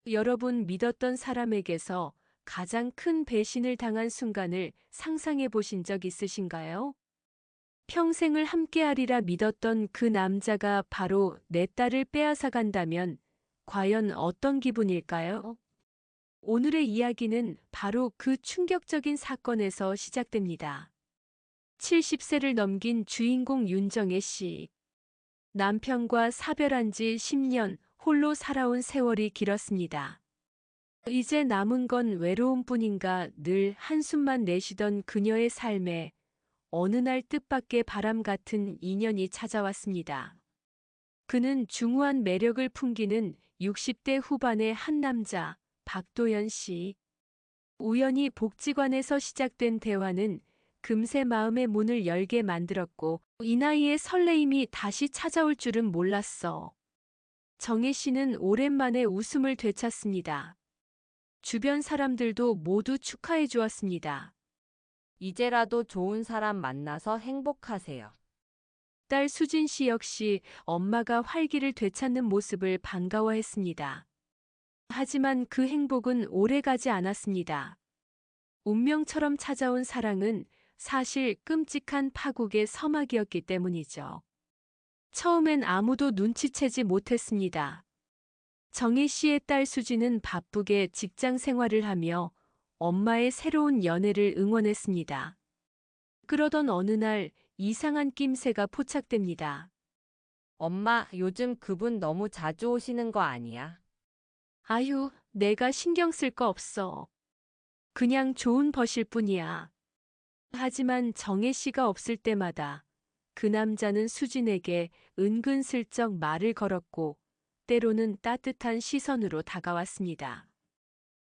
여러분 믿었던 사람에게서 가장 큰 배신을 당한 순간을 상상해 보신 적 있으신가요? 평생을 함께하리라 믿었던 그 남자가 바로 내 딸을 빼앗아 간다면 과연 어떤 기분일까요? 오늘의 이야기는 바로 그 충격적인 사건에서 시작됩니다. 70세를 넘긴 주인공 윤정혜 씨. 남편과 사별한 지 10년, 홀로 살아온 세월이 길었습니다. 이제 남은 건 외로움뿐인가 늘 한숨만 내쉬던 그녀의 삶에 어느 날 뜻밖의 바람 같은 인연이 찾아왔습니다. 그는 중후한 매력을 풍기는 60대 후반의 한 남자, 박도연 씨. 우연히 복지관에서 시작된 대화는 금세 마음의 문을 열게 만들었고, 이 나이에 설레임이 다시 찾아올 줄은 몰랐어. 정혜 씨는 오랜만에 웃음을 되찾습니다. 주변 사람들도 모두 축하해 주었습니다. 이제라도 좋은 사람 만나서 행복하세요. 딸 수진 씨 역시 엄마가 활기를 되찾는 모습을 반가워했습니다. 하지만 그 행복은 오래가지 않았습니다. 운명처럼 찾아온 사랑은 사실 끔찍한 파국의 서막이었기 때문이죠. 처음엔 아무도 눈치채지 못했습니다. 정혜 씨의 딸 수진은 바쁘게 직장 생활을 하며 엄마의 새로운 연애를 응원했습니다. 그러던 어느 날 이상한 낌새가 포착됩니다. 엄마, 요즘 그분 너무 자주 오시는 거 아니야? 아유, 내가 신경 쓸 거 없어. 그냥 좋은 벗일 뿐이야. 하지만 정혜 씨가 없을 때마다 그 남자는 수진에게 은근슬쩍 말을 걸었고 때로는 따뜻한 시선으로 다가왔습니다.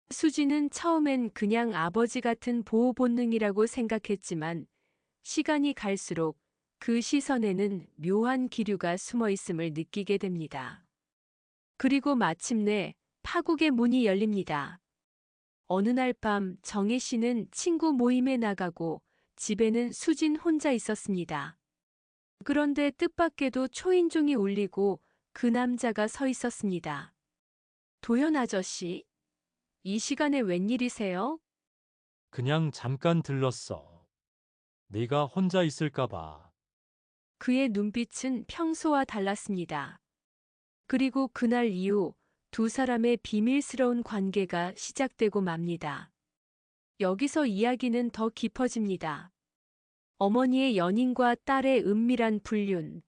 수진은 처음엔 그냥 아버지 같은 보호 본능이라고 생각했지만 시간이 갈수록 그 시선에는 묘한 기류가 숨어 있음을 느끼게 됩니다. 그리고 마침내 파국의 문이 열립니다. 어느 날 밤 정혜 씨는 친구 모임에 나가고 집에는 수진 혼자 있었습니다. 그런데 뜻밖에도 초인종이 울리고 그 남자가 서 있었습니다. 도연 아저씨, 이 시간에 웬일이세요? 그냥 잠깐 들렀어. 네가 혼자 있을까 봐. 그의 눈빛은 평소와 달랐습니다. 그리고 그날 이후 두 사람의 비밀스러운 관계가 시작되고 맙니다. 여기서 이야기는 더 깊어집니다. 어머니의 연인과 딸의 은밀한 불륜,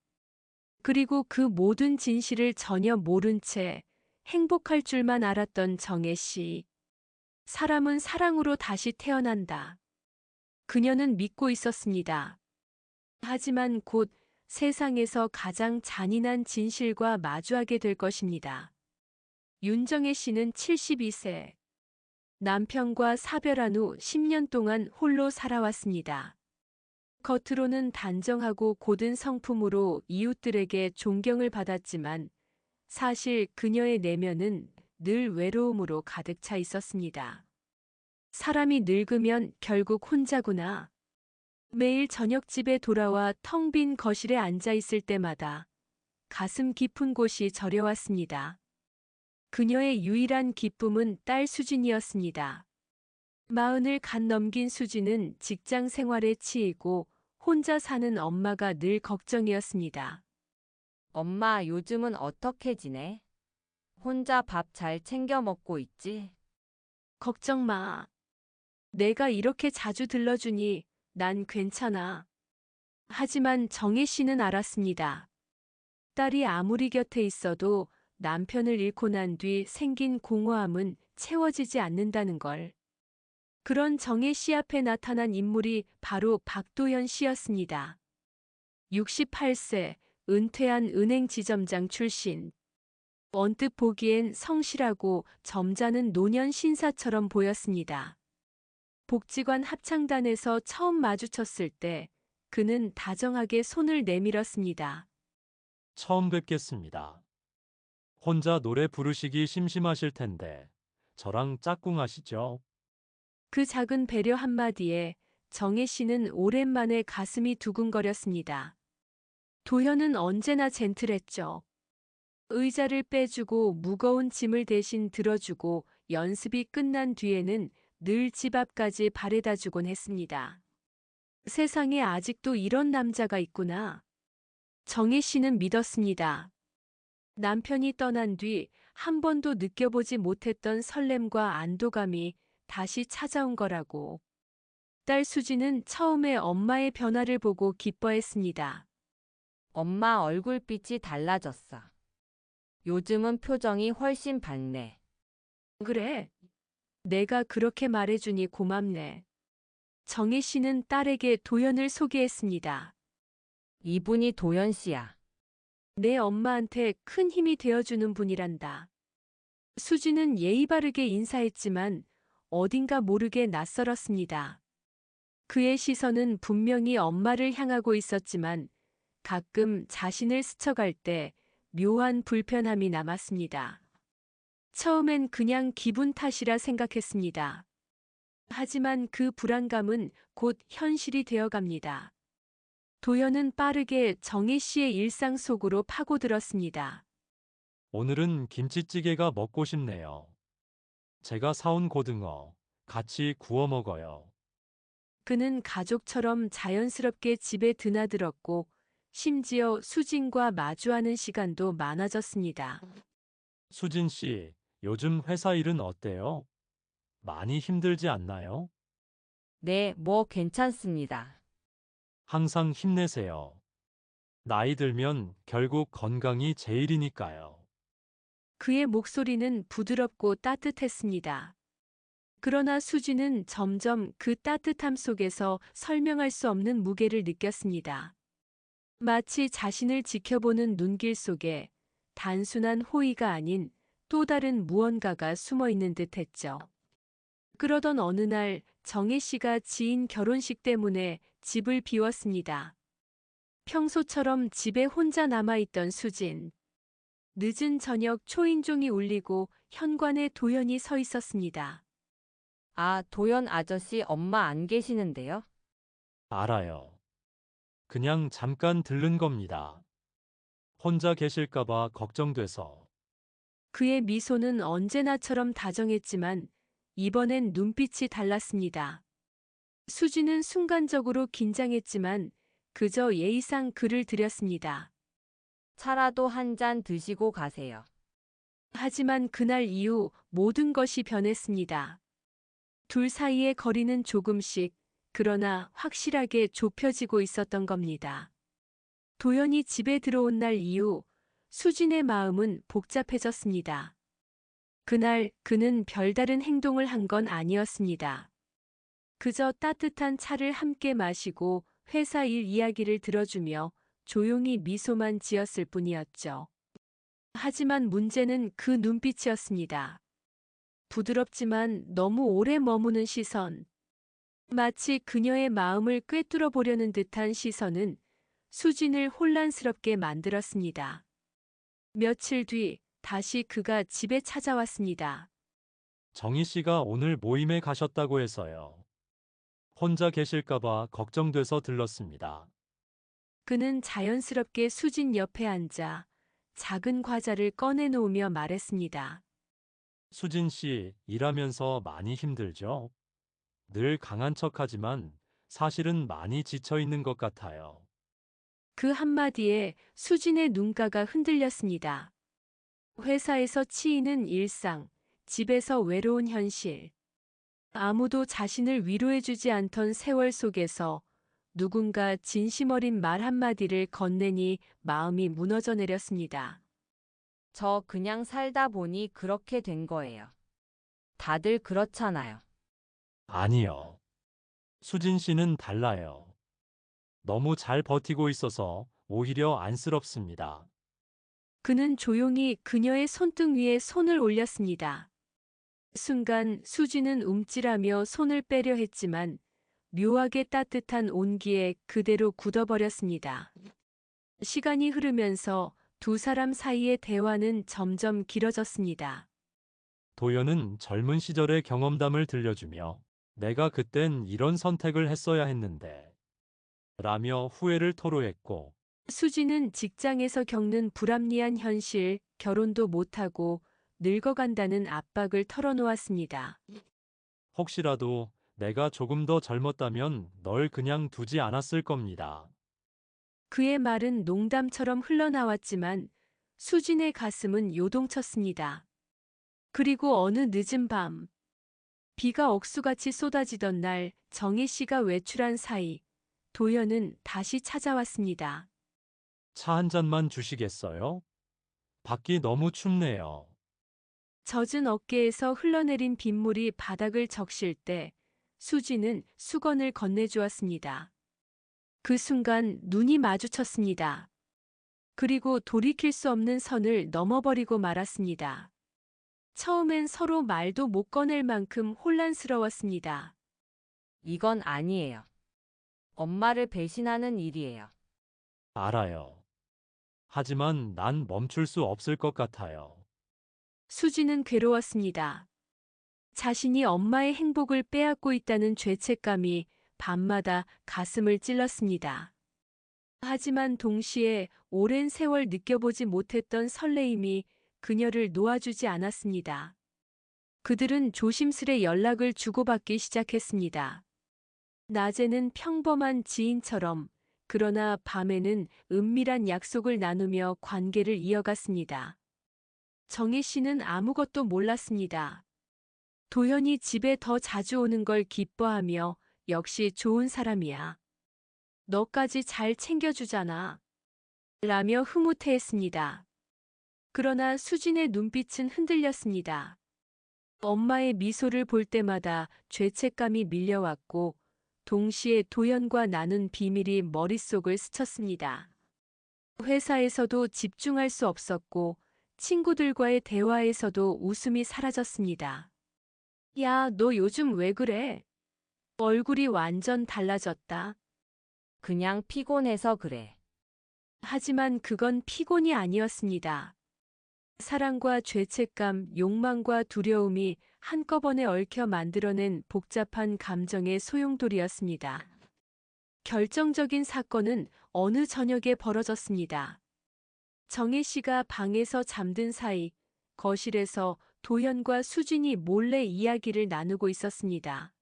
그리고 그 모든 진실을 전혀 모른 채 행복할 줄만 알았던 정혜 씨. 사람은 사랑으로 다시 태어난다. 그녀는 믿고 있었습니다. 하지만 곧 세상에서 가장 잔인한 진실과 마주하게 될 것입니다. 윤정혜 씨는 72세. 남편과 사별한 후 10년 동안 홀로 살아왔습니다. 겉으로는 단정하고 고든 성품으로 이웃들에게 존경을 받았지만 사실 그녀의 내면은 늘 외로움으로 가득 차 있었습니다. 사람이 늙으면 결국 혼자구나. 매일 저녁 집에 돌아와 텅 빈 거실에 앉아 있을 때마다 가슴 깊은 곳이 저려왔습니다. 그녀의 유일한 기쁨은 딸 수진이었습니다. 마흔을 갓 넘긴 수진은 직장 생활에 치이고 혼자 사는 엄마가 늘 걱정이었습니다. 엄마, 요즘은 어떻게 지내? 혼자 밥 잘 챙겨 먹고 있지? 걱정 마. 내가 이렇게 자주 들러주니 난 괜찮아. 하지만 정혜 씨는 알았습니다. 딸이 아무리 곁에 있어도 남편을 잃고 난 뒤 생긴 공허함은 채워지지 않는다는 걸. 그런 정혜 씨 앞에 나타난 인물이 바로 박도연 씨였습니다. 68세, 은퇴한 은행 지점장 출신. 언뜻 보기엔 성실하고 점잖은 노년 신사처럼 보였습니다. 복지관 합창단에서 처음 마주쳤을 때 그는 다정하게 손을 내밀었습니다. 처음 뵙겠습니다. 혼자 노래 부르시기 심심하실 텐데 저랑 짝꿍 하시죠? 그 작은 배려 한마디에 정혜 씨는 오랜만에 가슴이 두근거렸습니다. 도현은 언제나 젠틀했죠. 의자를 빼주고 무거운 짐을 대신 들어주고 연습이 끝난 뒤에는 늘 집 앞까지 바래다 주곤 했습니다. 세상에 아직도 이런 남자가 있구나. 정혜 씨는 믿었습니다. 남편이 떠난 뒤 한 번도 느껴보지 못했던 설렘과 안도감이 다시 찾아온 거라고. 딸 수지는 처음에 엄마의 변화를 보고 기뻐했습니다. 엄마 얼굴빛이 달라졌어. 요즘은 표정이 훨씬 밝네. 그래, 내가 그렇게 말해주니 고맙네. 정혜 씨는 딸에게 도연을 소개했습니다. 이분이 도연 씨야. 내 엄마한테 큰 힘이 되어주는 분이란다. 수지는 예의 바르게 인사했지만 어딘가 모르게 낯설었습니다. 그의 시선은 분명히 엄마를 향하고 있었지만 가끔 자신을 스쳐갈 때 묘한 불편함이 남았습니다. 처음엔 그냥 기분 탓이라 생각했습니다. 하지만 그 불안감은 곧 현실이 되어갑니다. 도연은 빠르게 정혜 씨의 일상 속으로 파고들었습니다. 오늘은 김치찌개가 먹고 싶네요. 제가 사온 고등어 같이 구워 먹어요. 그는 가족처럼 자연스럽게 집에 드나들었고 심지어 수진과 마주하는 시간도 많아졌습니다. 수진 씨, 요즘 회사 일은 어때요? 많이 힘들지 않나요? 네, 뭐 괜찮습니다. 항상 힘내세요. 나이 들면 결국 건강이 제일이니까요. 그의 목소리는 부드럽고 따뜻했습니다. 그러나 수지는 점점 그 따뜻함 속에서 설명할 수 없는 무게를 느꼈습니다. 마치 자신을 지켜보는 눈길 속에 단순한 호의가 아닌 또 다른 무언가가 숨어 있는 듯 했죠. 그러던 어느 날 정혜 씨가 지인 결혼식 때문에 집을 비웠습니다. 평소처럼 집에 혼자 남아있던 수진. 늦은 저녁 초인종이 울리고 현관에 도연이 서 있었습니다. 아, 도연 아저씨 엄마 안 계시는데요? 알아요. 그냥 잠깐 들른 겁니다. 혼자 계실까봐 걱정돼서. 그의 미소는 언제나처럼 다정했지만 이번엔 눈빛이 달랐습니다. 수지는 순간적으로 긴장했지만 그저 예의상 글을 드렸습니다. 차라도 한 잔 드시고 가세요. 하지만 그날 이후 모든 것이 변했습니다. 둘 사이의 거리는 조금씩, 그러나 확실하게 좁혀지고 있었던 겁니다. 도연이 집에 들어온 날 이후 수진의 마음은 복잡해졌습니다. 그날 그는 별다른 행동을 한 건 아니었습니다. 그저 따뜻한 차를 함께 마시고 회사 일 이야기를 들어주며 조용히 미소만 지었을 뿐이었죠. 하지만 문제는 그 눈빛이었습니다. 부드럽지만 너무 오래 머무는 시선. 마치 그녀의 마음을 꿰뚫어 보려는 듯한 시선은 수진을 혼란스럽게 만들었습니다. 며칠 뒤 다시 그가 집에 찾아왔습니다. 정희 씨가 오늘 모임에 가셨다고 해서요. 혼자 계실까봐 걱정돼서 들렀습니다. 그는 자연스럽게 수진 옆에 앉아 작은 과자를 꺼내놓으며 말했습니다. 수진 씨, 일하면서 많이 힘들죠? 늘 강한 척하지만 사실은 많이 지쳐 있는 것 같아요. 그 한마디에 수진의 눈가가 흔들렸습니다. 회사에서 치이는 일상, 집에서 외로운 현실. 아무도 자신을 위로해주지 않던 세월 속에서 누군가 진심 어린 말 한마디를 건네니 마음이 무너져 내렸습니다. 저 그냥 살다 보니 그렇게 된 거예요. 다들 그렇잖아요. 아니요. 수진 씨는 달라요. 너무 잘 버티고 있어서 오히려 안쓰럽습니다. 그는 조용히 그녀의 손등 위에 손을 올렸습니다. 순간 수지는 움찔하며 손을 빼려 했지만 묘하게 따뜻한 온기에 그대로 굳어버렸습니다. 시간이 흐르면서 두 사람 사이의 대화는 점점 길어졌습니다. 도연은 젊은 시절의 경험담을 들려주며 내가 그땐 이런 선택을 했어야 했는데 라며 후회를 토로했고 수지는 직장에서 겪는 불합리한 현실, 결혼도 못하고 늙어간다는 압박을 털어놓았습니다. 혹시라도 내가 조금 더 젊었다면 널 그냥 두지 않았을 겁니다. 그의 말은 농담처럼 흘러나왔지만 수진의 가슴은 요동쳤습니다. 그리고 어느 늦은 밤, 비가 억수같이 쏟아지던 날 정혜 씨가 외출한 사이 도연은 다시 찾아왔습니다. 차 한 잔만 주시겠어요? 밖이 너무 춥네요. 젖은 어깨에서 흘러내린 빗물이 바닥을 적실 때 수지는 수건을 건네주었습니다. 그 순간 눈이 마주쳤습니다. 그리고 돌이킬 수 없는 선을 넘어버리고 말았습니다. 처음엔 서로 말도 못 꺼낼 만큼 혼란스러웠습니다. 이건 아니에요. 엄마를 배신하는 일이에요. 알아요. 하지만 난 멈출 수 없을 것 같아요. 수지는 괴로웠습니다. 자신이 엄마의 행복을 빼앗고 있다는 죄책감이 밤마다 가슴을 찔렀습니다. 하지만 동시에 오랜 세월 느껴보지 못했던 설레임이 그녀를 놓아주지 않았습니다. 그들은 조심스레 연락을 주고받기 시작했습니다. 낮에는 평범한 지인처럼, 그러나 밤에는 은밀한 약속을 나누며 관계를 이어갔습니다. 정혜 씨는 아무것도 몰랐습니다. 도현이 집에 더 자주 오는 걸 기뻐하며 역시 좋은 사람이야. 너까지 잘 챙겨주잖아. 라며 흐뭇해했습니다. 그러나 수진의 눈빛은 흔들렸습니다. 엄마의 미소를 볼 때마다 죄책감이 밀려왔고 동시에 도연과 나눈 비밀이 머릿속을 스쳤습니다. 회사에서도 집중할 수 없었고 친구들과의 대화에서도 웃음이 사라졌습니다. 야, 너 요즘 왜 그래? 얼굴이 완전 달라졌다. 그냥 피곤해서 그래. 하지만 그건 피곤이 아니었습니다. 사랑과 죄책감, 욕망과 두려움이 한꺼번에 얽혀 만들어낸 복잡한 감정의 소용돌이였습니다. 결정적인 사건은 어느 저녁에 벌어졌습니다. 정혜 씨가 방에서 잠든 사이 거실에서 도현과 수진이 몰래 이야기를 나누고 있었습니다.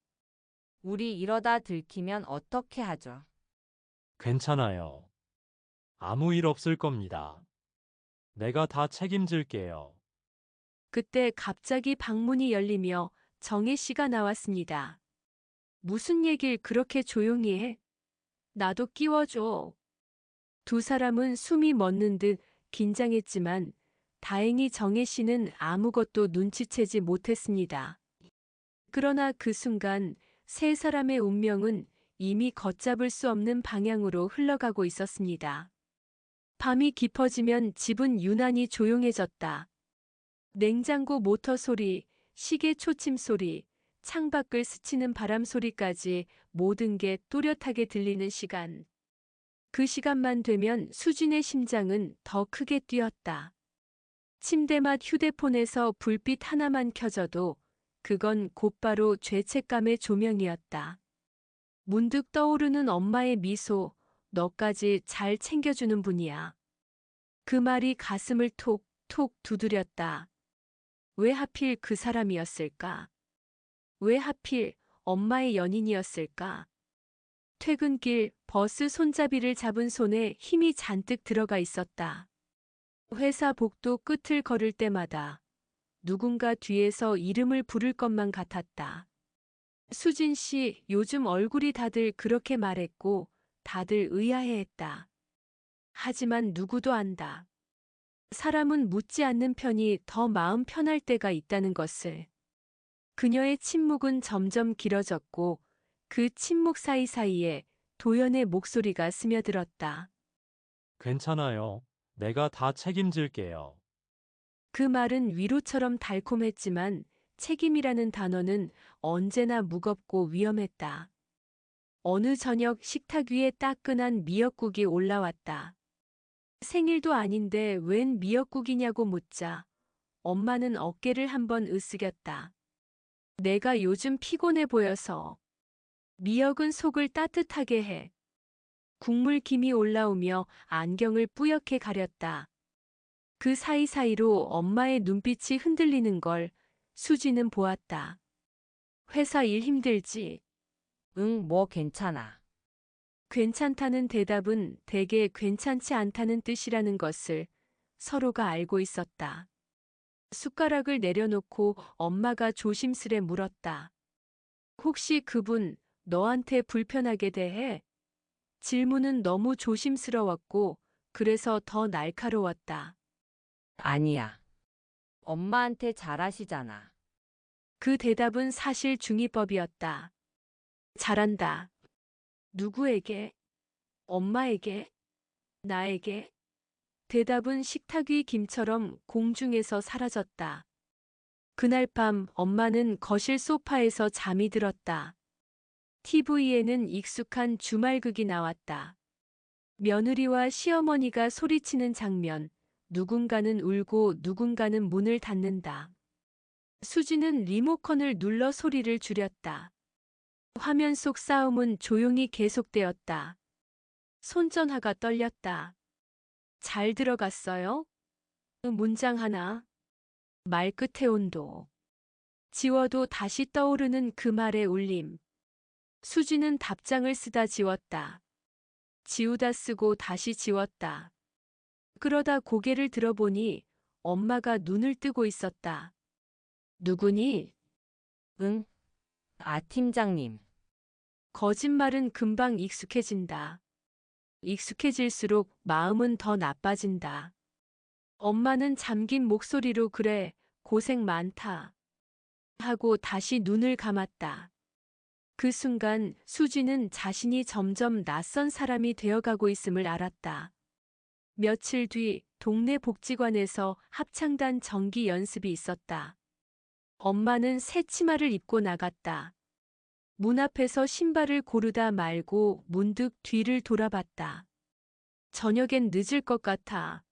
우리 이러다 들키면 어떻게 하죠? 괜찮아요. 아무 일 없을 겁니다. 내가 다 책임질게요. 그때 갑자기 방문이 열리며 정혜 씨가 나왔습니다. 무슨 얘길 그렇게 조용히 해? 나도 끼워줘. 두 사람은 숨이 멎는 듯 긴장했지만 다행히 정혜 씨는 아무것도 눈치채지 못했습니다. 그러나 그 순간 세 사람의 운명은 이미 걷잡을 수 없는 방향으로 흘러가고 있었습니다. 밤이 깊어지면 집은 유난히 조용해졌다. 냉장고 모터 소리, 시계 초침 소리, 창밖을 스치는 바람 소리까지 모든 게 또렷하게 들리는 시간. 그 시간만 되면 수진의 심장은 더 크게 뛰었다. 침대맡 휴대폰에서 불빛 하나만 켜져도 그건 곧바로 죄책감의 조명이었다. 문득 떠오르는 엄마의 미소, 너까지 잘 챙겨주는 분이야. 그 말이 가슴을 톡톡 두드렸다. 왜 하필 그 사람이었을까? 왜 하필 엄마의 연인이었을까? 퇴근길 버스 손잡이를 잡은 손에 힘이 잔뜩 들어가 있었다. 회사 복도 끝을 걸을 때마다 누군가 뒤에서 이름을 부를 것만 같았다. 수진 씨, 요즘 얼굴이 다들 그렇게 말했고 다들 의아해했다. 하지만 누구도 안다. 사람은 묻지 않는 편이 더 마음 편할 때가 있다는 것을. 그녀의 침묵은 점점 길어졌고 그 침묵 사이사이에 도연의 목소리가 스며들었다. 괜찮아요. 내가 다 책임질게요. 그 말은 위로처럼 달콤했지만 책임이라는 단어는 언제나 무겁고 위험했다. 어느 저녁 식탁 위에 따끈한 미역국이 올라왔다. 생일도 아닌데 웬 미역국이냐고 묻자 엄마는 어깨를 한번 으쓱였다. 내가 요즘 피곤해 보여서. 미역은 속을 따뜻하게 해. 국물 김이 올라오며 안경을 뿌옇게 가렸다. 그 사이사이로 엄마의 눈빛이 흔들리는 걸 수지는 보았다. 회사 일 힘들지? 응, 뭐 괜찮아. 괜찮다는 대답은 대개 괜찮지 않다는 뜻이라는 것을 서로가 알고 있었다. 숟가락을 내려놓고 엄마가 조심스레 물었다. 혹시 그분 너한테 불편하게 대해? 질문은 너무 조심스러웠고 그래서 더 날카로웠다. 아니야. 엄마한테 잘하시잖아. 그 대답은 사실 중의법이었다. 잘한다. 누구에게? 엄마에게? 나에게? 대답은 식탁 위 김처럼 공중에서 사라졌다. 그날 밤 엄마는 거실 소파에서 잠이 들었다. TV에는 익숙한 주말극이 나왔다. 며느리와 시어머니가 소리치는 장면, 누군가는 울고 누군가는 문을 닫는다. 수지는 리모컨을 눌러 소리를 줄였다. 화면 속 싸움은 조용히 계속되었다. 손전화가 떨렸다. 잘 들어갔어요? 문장 하나. 말끝의 온도. 지워도 다시 떠오르는 그 말의 울림. 수지는 답장을 쓰다 지웠다. 지우다 쓰고 다시 지웠다. 그러다 고개를 들어보니 엄마가 눈을 뜨고 있었다. 누구니? 응? 아, 팀장님. 거짓말은 금방 익숙해진다. 익숙해질수록 마음은 더 나빠진다. 엄마는 잠긴 목소리로 그래, 고생 많다. 하고 다시 눈을 감았다. 그 순간 수지는 자신이 점점 낯선 사람이 되어가고 있음을 알았다. 며칠 뒤 동네 복지관에서 합창단 정기 연습이 있었다. 엄마는 새 치마를 입고 나갔다. 문 앞에서 신발을 고르다 말고 문득 뒤를 돌아봤다. 저녁엔 늦을 것 같아.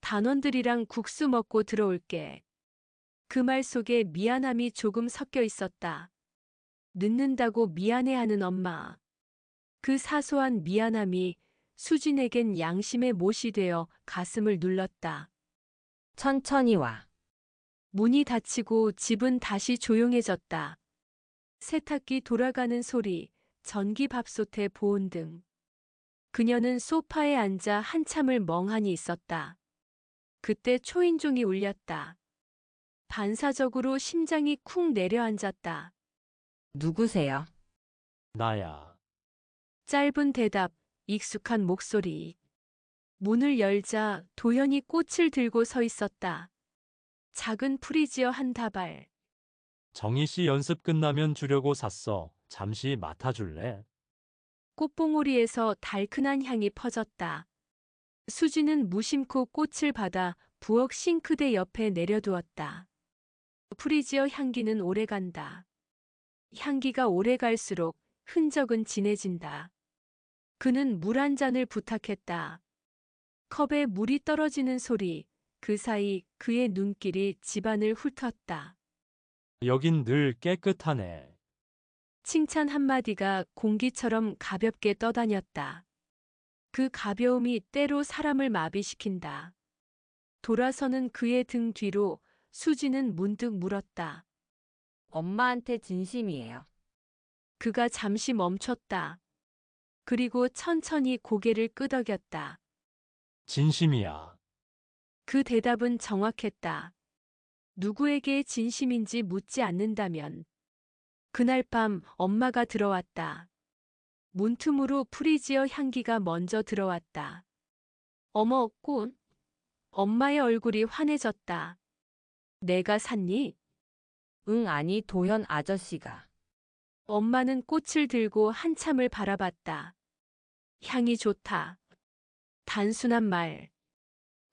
단원들이랑 국수 먹고 들어올게. 그 말 속에 미안함이 조금 섞여 있었다. 늦는다고 미안해하는 엄마. 그 사소한 미안함이 수진에겐 양심의 못이 되어 가슴을 눌렀다. 천천히 와. 문이 닫히고 집은 다시 조용해졌다. 세탁기 돌아가는 소리, 전기밥솥의 보온등. 그녀는 소파에 앉아 한참을 멍하니 있었다. 그때 초인종이 울렸다. 반사적으로 심장이 쿵 내려앉았다. 누구세요? 나야. 짧은 대답, 익숙한 목소리. 문을 열자 도연이 꽃을 들고 서 있었다. 작은 프리지어 한 다발. 정희 씨 연습 끝나면 주려고 샀어. 잠시 맡아줄래? 꽃봉오리에서 달큰한 향이 퍼졌다. 수지는 무심코 꽃을 받아 부엌 싱크대 옆에 내려두었다. 프리지어 향기는 오래간다. 향기가 오래갈수록 흔적은 진해진다. 그는 물 한 잔을 부탁했다. 컵에 물이 떨어지는 소리, 그 사이 그의 눈길이 집안을 훑었다. 여긴 늘 깨끗하네. 칭찬 한마디가 공기처럼 가볍게 떠다녔다. 그 가벼움이 때로 사람을 마비시킨다. 돌아서는 그의 등 뒤로 수지는 문득 물었다. 엄마한테 진심이에요. 그가 잠시 멈췄다. 그리고 천천히 고개를 끄덕였다. 진심이야. 그 대답은 정확했다. 누구에게 진심인지 묻지 않는다면. 그날 밤 엄마가 들어왔다. 문틈으로 프리지어 향기가 먼저 들어왔다. 어머, 꽃. 엄마의 얼굴이 환해졌다. 내가 샀니? 응, 아니, 도현 아저씨가. 엄마는 꽃을 들고 한참을 바라봤다. 향이 좋다. 단순한 말.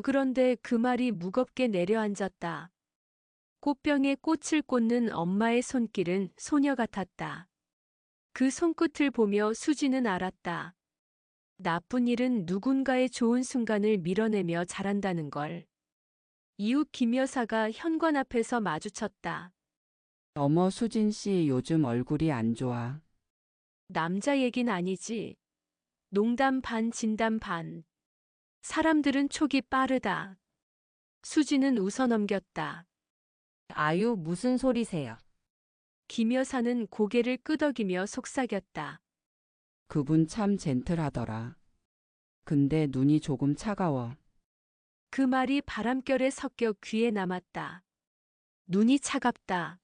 그런데 그 말이 무겁게 내려앉았다. 꽃병에 꽃을 꽂는 엄마의 손길은 소녀 같았다. 그 손끝을 보며 수지는 알았다. 나쁜 일은 누군가의 좋은 순간을 밀어내며 자란다는 걸. 이웃 김 여사가 현관 앞에서 마주쳤다. 어머, 수진 씨 요즘 얼굴이 안 좋아. 남자 얘긴 아니지. 농담 반 진담 반. 사람들은 촉이 빠르다. 수지는 웃어넘겼다. 아유, 무슨 소리세요? 김 여사는 고개를 끄덕이며 속삭였다. 그분 참 젠틀하더라. 근데 눈이 조금 차가워. 그 말이 바람결에 섞여 귀에 남았다. 눈이 차갑다.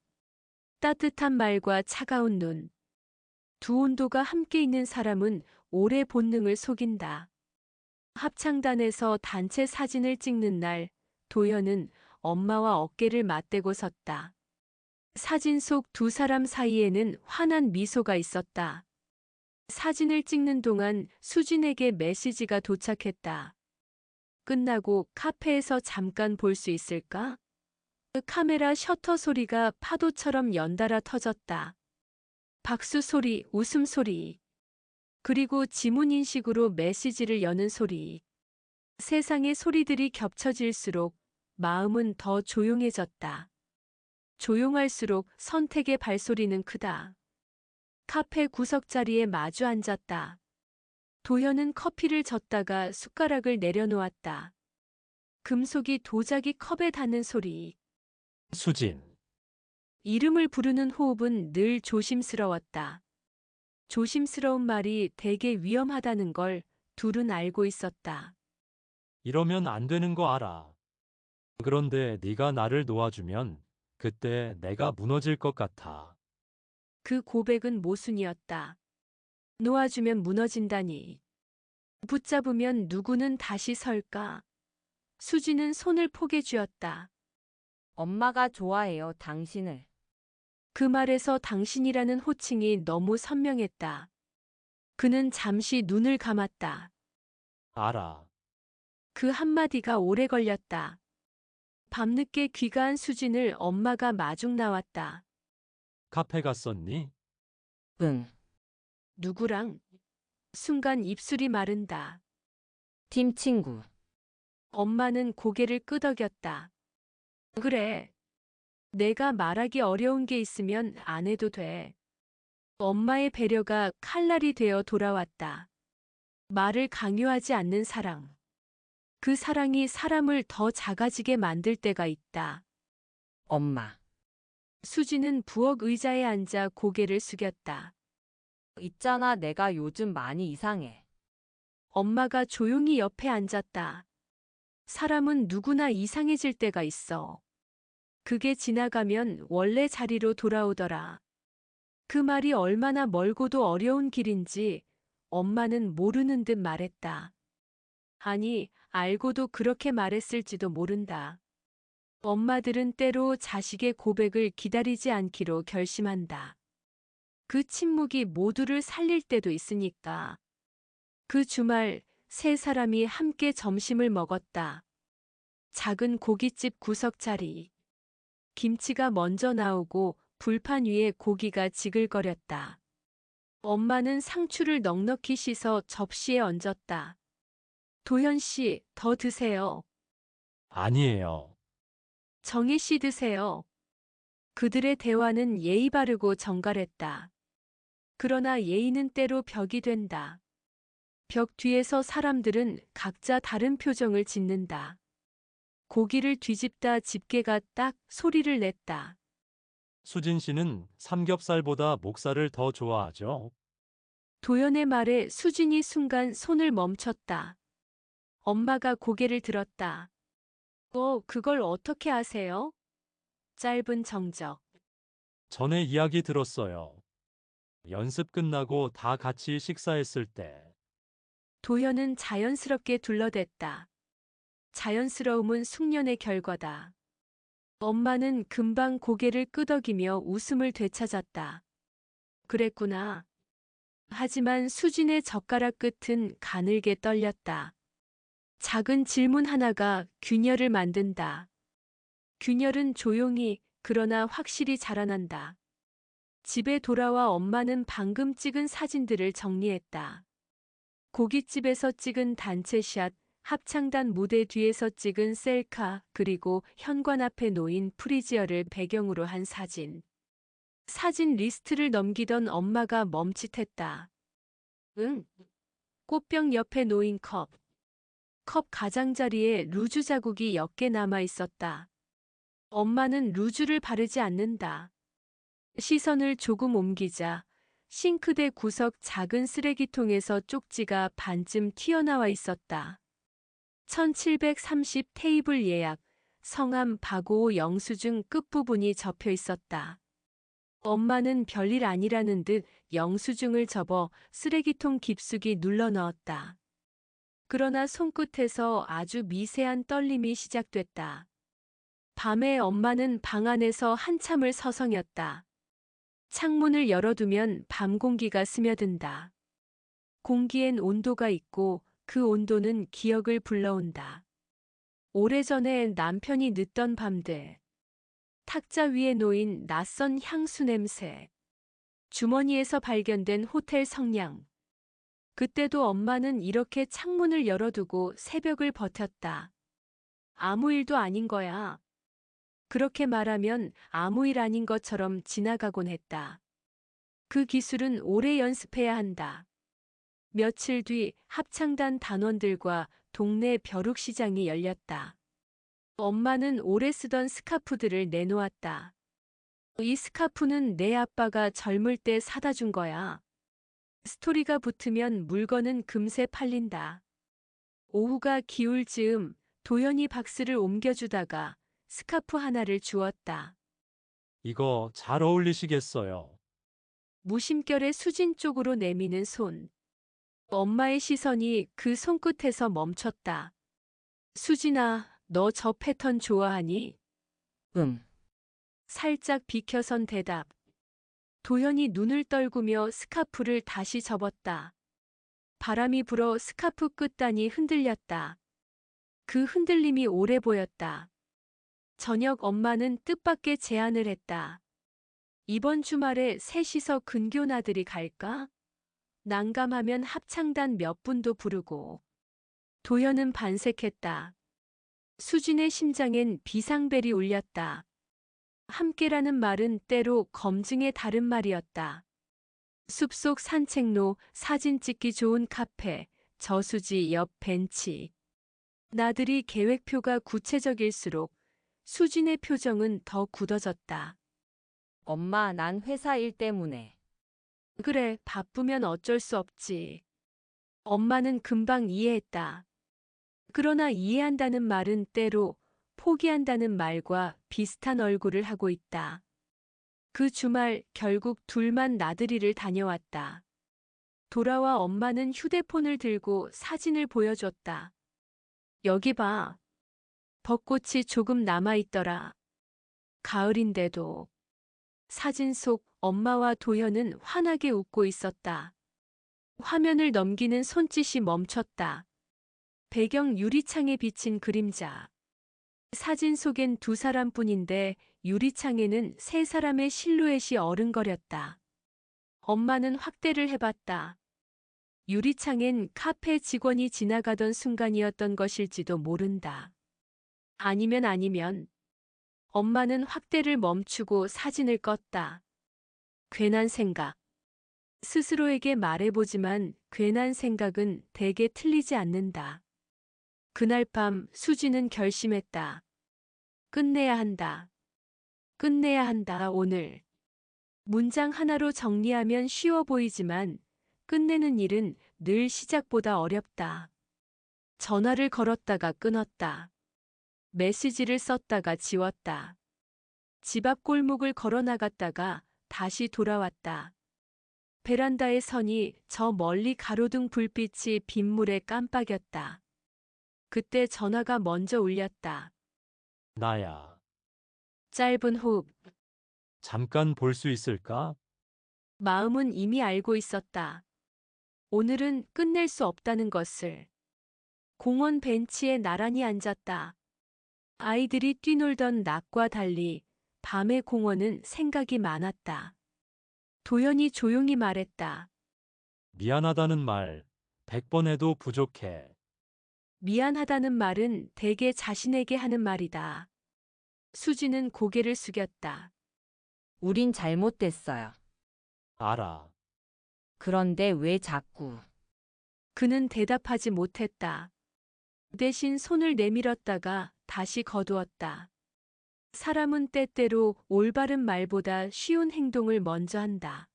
따뜻한 말과 차가운 눈. 두 온도가 함께 있는 사람은 오래 본능을 속인다. 합창단에서 단체 사진을 찍는 날, 도현은 엄마와 어깨를 맞대고 섰다. 사진 속 두 사람 사이에는 환한 미소가 있었다. 사진을 찍는 동안 수진에게 메시지가 도착했다. 끝나고 카페에서 잠깐 볼 수 있을까? 그 카메라 셔터 소리가 파도처럼 연달아 터졌다. 박수 소리, 웃음 소리. 그리고 지문 인식으로 메시지를 여는 소리. 세상의 소리들이 겹쳐질수록 마음은 더 조용해졌다. 조용할수록 선택의 발소리는 크다. 카페 구석자리에 마주 앉았다. 도현은 커피를 젓다가 숟가락을 내려놓았다. 금속이 도자기 컵에 닿는 소리. 수진, 이름을 부르는 호흡은 늘 조심스러웠다. 조심스러운 말이 되게 위험하다는 걸 둘은 알고 있었다. 이러면 안 되는 거 알아. 그런데 네가 나를 놓아주면 그때 내가 무너질 것 같아. 그 고백은 모순이었다. 놓아주면 무너진다니. 붙잡으면 누구는 다시 설까? 수지는 손을 포개 쥐었다. 엄마가 좋아해요, 당신을. 그 말에서 당신이라는 호칭이 너무 선명했다. 그는 잠시 눈을 감았다. 알아. 그 한마디가 오래 걸렸다. 밤늦게 귀가한 수진을 엄마가 마중 나왔다. 카페 갔었니? 응. 누구랑? 순간 입술이 마른다. 팀 친구. 엄마는 고개를 끄덕였다. 그래. 내가 말하기 어려운 게 있으면 안 해도 돼. 엄마의 배려가 칼날이 되어 돌아왔다. 말을 강요하지 않는 사랑. 그 사랑이 사람을 더 작아지게 만들 때가 있다. 엄마. 수지는 부엌 의자에 앉아 고개를 숙였다. 있잖아, 내가 요즘 많이 이상해. 엄마가 조용히 옆에 앉았다. 사람은 누구나 이상해질 때가 있어. 그게 지나가면 원래 자리로 돌아오더라. 그 말이 얼마나 멀고도 어려운 길인지 엄마는 모르는 듯 말했다. 아니, 알고도 그렇게 말했을지도 모른다. 엄마들은 때로 자식의 고백을 기다리지 않기로 결심한다. 그 침묵이 모두를 살릴 때도 있으니까. 그 주말 세 사람이 함께 점심을 먹었다. 작은 고깃집 구석자리. 김치가 먼저 나오고 불판 위에 고기가 지글거렸다. 엄마는 상추를 넉넉히 씻어 접시에 얹었다. 도현 씨, 더 드세요. 아니에요. 정희 씨 드세요. 그들의 대화는 예의 바르고 정갈했다. 그러나 예의는 때로 벽이 된다. 벽 뒤에서 사람들은 각자 다른 표정을 짓는다. 고기를 뒤집다 집게가 딱 소리를 냈다. 수진 씨는 삼겹살보다 목살을 더 좋아하죠? 도연의 말에 수진이 순간 손을 멈췄다. 엄마가 고개를 들었다. 그걸 어떻게 아세요? 짧은 정적. 전에 이야기 들었어요. 연습 끝나고 다 같이 식사했을 때. 도연은 자연스럽게 둘러댔다. 자연스러움은 숙련의 결과다. 엄마는 금방 고개를 끄덕이며 웃음을 되찾았다. 그랬구나. 하지만 수진의 젓가락 끝은 가늘게 떨렸다. 작은 질문 하나가 균열을 만든다. 균열은 조용히 그러나 확실히 자라난다. 집에 돌아와 엄마는 방금 찍은 사진들을 정리했다. 고깃집에서 찍은 단체샷, 합창단 무대 뒤에서 찍은 셀카, 그리고 현관 앞에 놓인 프리지어를 배경으로 한 사진. 사진 리스트를 넘기던 엄마가 멈칫했다. 응? 꽃병 옆에 놓인 컵. 컵 가장자리에 루즈 자국이 옅게 남아 있었다. 엄마는 루즈를 바르지 않는다. 시선을 조금 옮기자 싱크대 구석 작은 쓰레기통에서 쪽지가 반쯤 튀어나와 있었다. 1730 테이블 예약, 성함 박오호 영수증 끝부분이 접혀 있었다. 엄마는 별일 아니라는 듯 영수증을 접어 쓰레기통 깊숙이 눌러 넣었다. 그러나 손끝에서 아주 미세한 떨림이 시작됐다. 밤에 엄마는 방 안에서 한참을 서성였다. 창문을 열어두면 밤 공기가 스며든다. 공기엔 온도가 있고 그 온도는 기억을 불러온다. 오래전에 남편이 늦던 밤들. 탁자 위에 놓인 낯선 향수 냄새. 주머니에서 발견된 호텔 성냥. 그때도 엄마는 이렇게 창문을 열어두고 새벽을 버텼다. 아무 일도 아닌 거야. 그렇게 말하면 아무 일 아닌 것처럼 지나가곤 했다. 그 기술은 오래 연습해야 한다. 며칠 뒤 합창단 단원들과 동네 벼룩시장이 열렸다. 엄마는 오래 쓰던 스카프들을 내놓았다. 이 스카프는 내 아빠가 젊을 때 사다 준 거야. 스토리가 붙으면 물건은 금세 팔린다. 오후가 기울 즈음 도연이 박스를 옮겨주다가 스카프 하나를 주었다. 이거 잘 어울리시겠어요. 무심결에 수진 쪽으로 내미는 손. 엄마의 시선이 그 손끝에서 멈췄다. 수진아, 너 저 패턴 좋아하니? 살짝 비켜선 대답. 도연이 눈을 떨구며 스카프를 다시 접었다. 바람이 불어 스카프 끝단이 흔들렸다. 그 흔들림이 오래 보였다. 저녁 엄마는 뜻밖의 제안을 했다. 이번 주말에 셋이서 근교 나들이 갈까? 난감하면 합창단 몇 분도 부르고. 도연은 반색했다. 수진의 심장엔 비상벨이 울렸다. 함께라는 말은 때로 검증의 다른 말이었다. 숲속 산책로, 사진 찍기 좋은 카페, 저수지 옆 벤치. 나들이 계획표가 구체적일수록 수진의 표정은 더 굳어졌다. 엄마, 난 회사 일 때문에. 그래, 바쁘면 어쩔 수 없지. 엄마는 금방 이해했다. 그러나 이해한다는 말은 때로 포기한다는 말과 비슷한 얼굴을 하고 있다. 그 주말 결국 둘만 나들이를 다녀왔다. 돌아와 엄마는 휴대폰을 들고 사진을 보여줬다. 여기 봐. 벚꽃이 조금 남아있더라. 가을인데도. 사진 속 엄마와 도현은 환하게 웃고 있었다. 화면을 넘기는 손짓이 멈췄다. 배경 유리창에 비친 그림자. 사진 속엔 두 사람뿐인데 유리창에는 세 사람의 실루엣이 어른거렸다. 엄마는 확대를 해봤다. 유리창엔 카페 직원이 지나가던 순간이었던 것일지도 모른다. 아니면 엄마는 확대를 멈추고 사진을 껐다. 괜한 생각. 스스로에게 말해보지만 괜한 생각은 대개 틀리지 않는다. 그날 밤 수지는 결심했다. 끝내야 한다. 끝내야 한다, 오늘. 문장 하나로 정리하면 쉬워 보이지만 끝내는 일은 늘 시작보다 어렵다. 전화를 걸었다가 끊었다. 메시지를 썼다가 지웠다. 집 앞 골목을 걸어 나갔다가 다시 돌아왔다. 베란다에 서니 저 멀리 가로등 불빛이 빗물에 깜빡였다. 그때 전화가 먼저 울렸다. 나야. 짧은 호흡. 잠깐 볼 수 있을까? 마음은 이미 알고 있었다. 오늘은 끝낼 수 없다는 것을. 공원 벤치에 나란히 앉았다. 아이들이 뛰놀던 낮과 달리 밤의 공원은 생각이 많았다. 도연이 조용히 말했다. 미안하다는 말 100번 해도 부족해. 미안하다는 말은 대개 자신에게 하는 말이다. 수지는 고개를 숙였다. 우린 잘못됐어요. 알아. 그런데 왜 자꾸. 그는 대답하지 못했다. 대신 손을 내밀었다가 다시 거두었다. 사람은 때때로 올바른 말보다 쉬운 행동을 먼저 한다.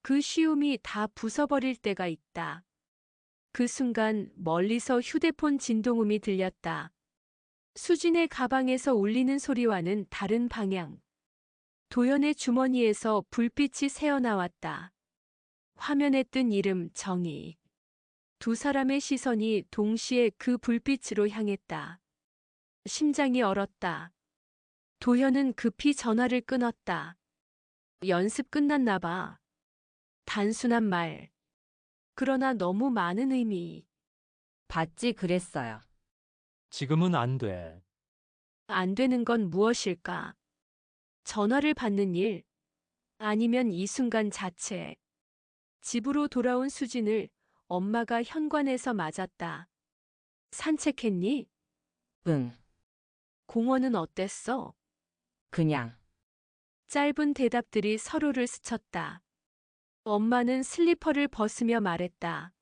그 쉬움이 다 부숴버릴 때가 있다. 그 순간 멀리서 휴대폰 진동음이 들렸다. 수진의 가방에서 울리는 소리와는 다른 방향. 도연의 주머니에서 불빛이 새어나왔다. 화면에 뜬 이름 정희. 두 사람의 시선이 동시에 그 불빛으로 향했다. 심장이 얼었다. 도현은 급히 전화를 끊었다. 연습 끝났나 봐. 단순한 말. 그러나 너무 많은 의미. 받지 그랬어요. 지금은 안 돼. 안 되는 건 무엇일까? 전화를 받는 일? 아니면 이 순간 자체? 집으로 돌아온 수진을 엄마가 현관에서 맞았다. 산책했니? 응, 공원은 어땠어? 그냥. 짧은 대답들이 서로를 스쳤다. 엄마는 슬리퍼를 벗으며 말했다.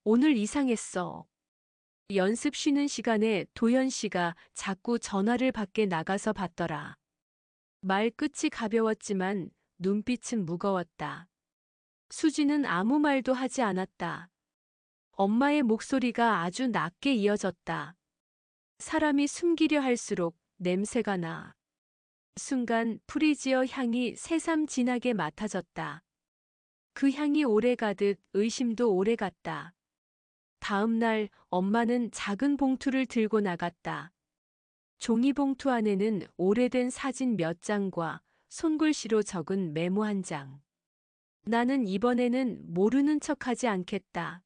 오늘 이상했어. 연습 쉬는 시간에 도연 씨가 자꾸 전화를 밖에 나가서 받더라. 말 끝이 가벼웠지만 눈빛은 무거웠다. 수지는 아무 말도 하지 않았다. 엄마의 목소리가 아주 낮게 이어졌다. 사람이 숨기려 할수록 냄새가 나. 순간 프리지어 향이 새삼 진하게 맡아졌다. 그 향이 오래 가듯 의심도 오래 갔다. 다음 날 엄마는 작은 봉투를 들고 나갔다. 종이봉투 안에는 오래된 사진 몇 장과 손글씨로 적은 메모 한 장. 나는 이번에는 모르는 척하지 않겠다.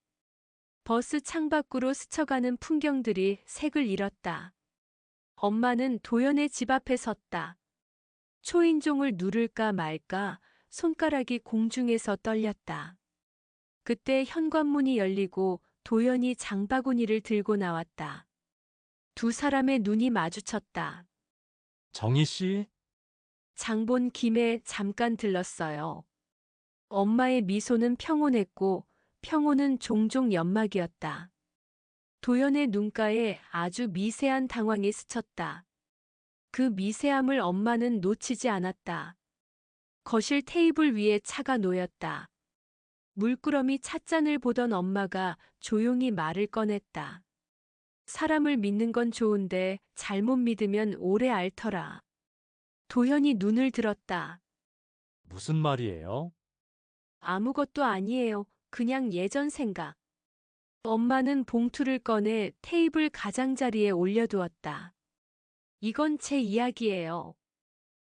버스 창밖으로 스쳐가는 풍경들이 색을 잃었다. 엄마는 도연의 집 앞에 섰다. 초인종을 누를까 말까 손가락이 공중에서 떨렸다. 그때 현관문이 열리고 도연이 장바구니를 들고 나왔다. 두 사람의 눈이 마주쳤다. 정희 씨? 장본 김에 잠깐 들렀어요. 엄마의 미소는 평온했고 평온은 종종 연막이었다. 도연의 눈가에 아주 미세한 당황이 스쳤다. 그 미세함을 엄마는 놓치지 않았다. 거실 테이블 위에 차가 놓였다. 물끄러미 찻잔을 보던 엄마가 조용히 말을 꺼냈다. 사람을 믿는 건 좋은데 잘못 믿으면 오래 앓더라. 도현이 눈을 들었다. 무슨 말이에요? 아무것도 아니에요. 그냥 예전 생각. 엄마는 봉투를 꺼내 테이블 가장자리에 올려두었다. 이건 제 이야기예요.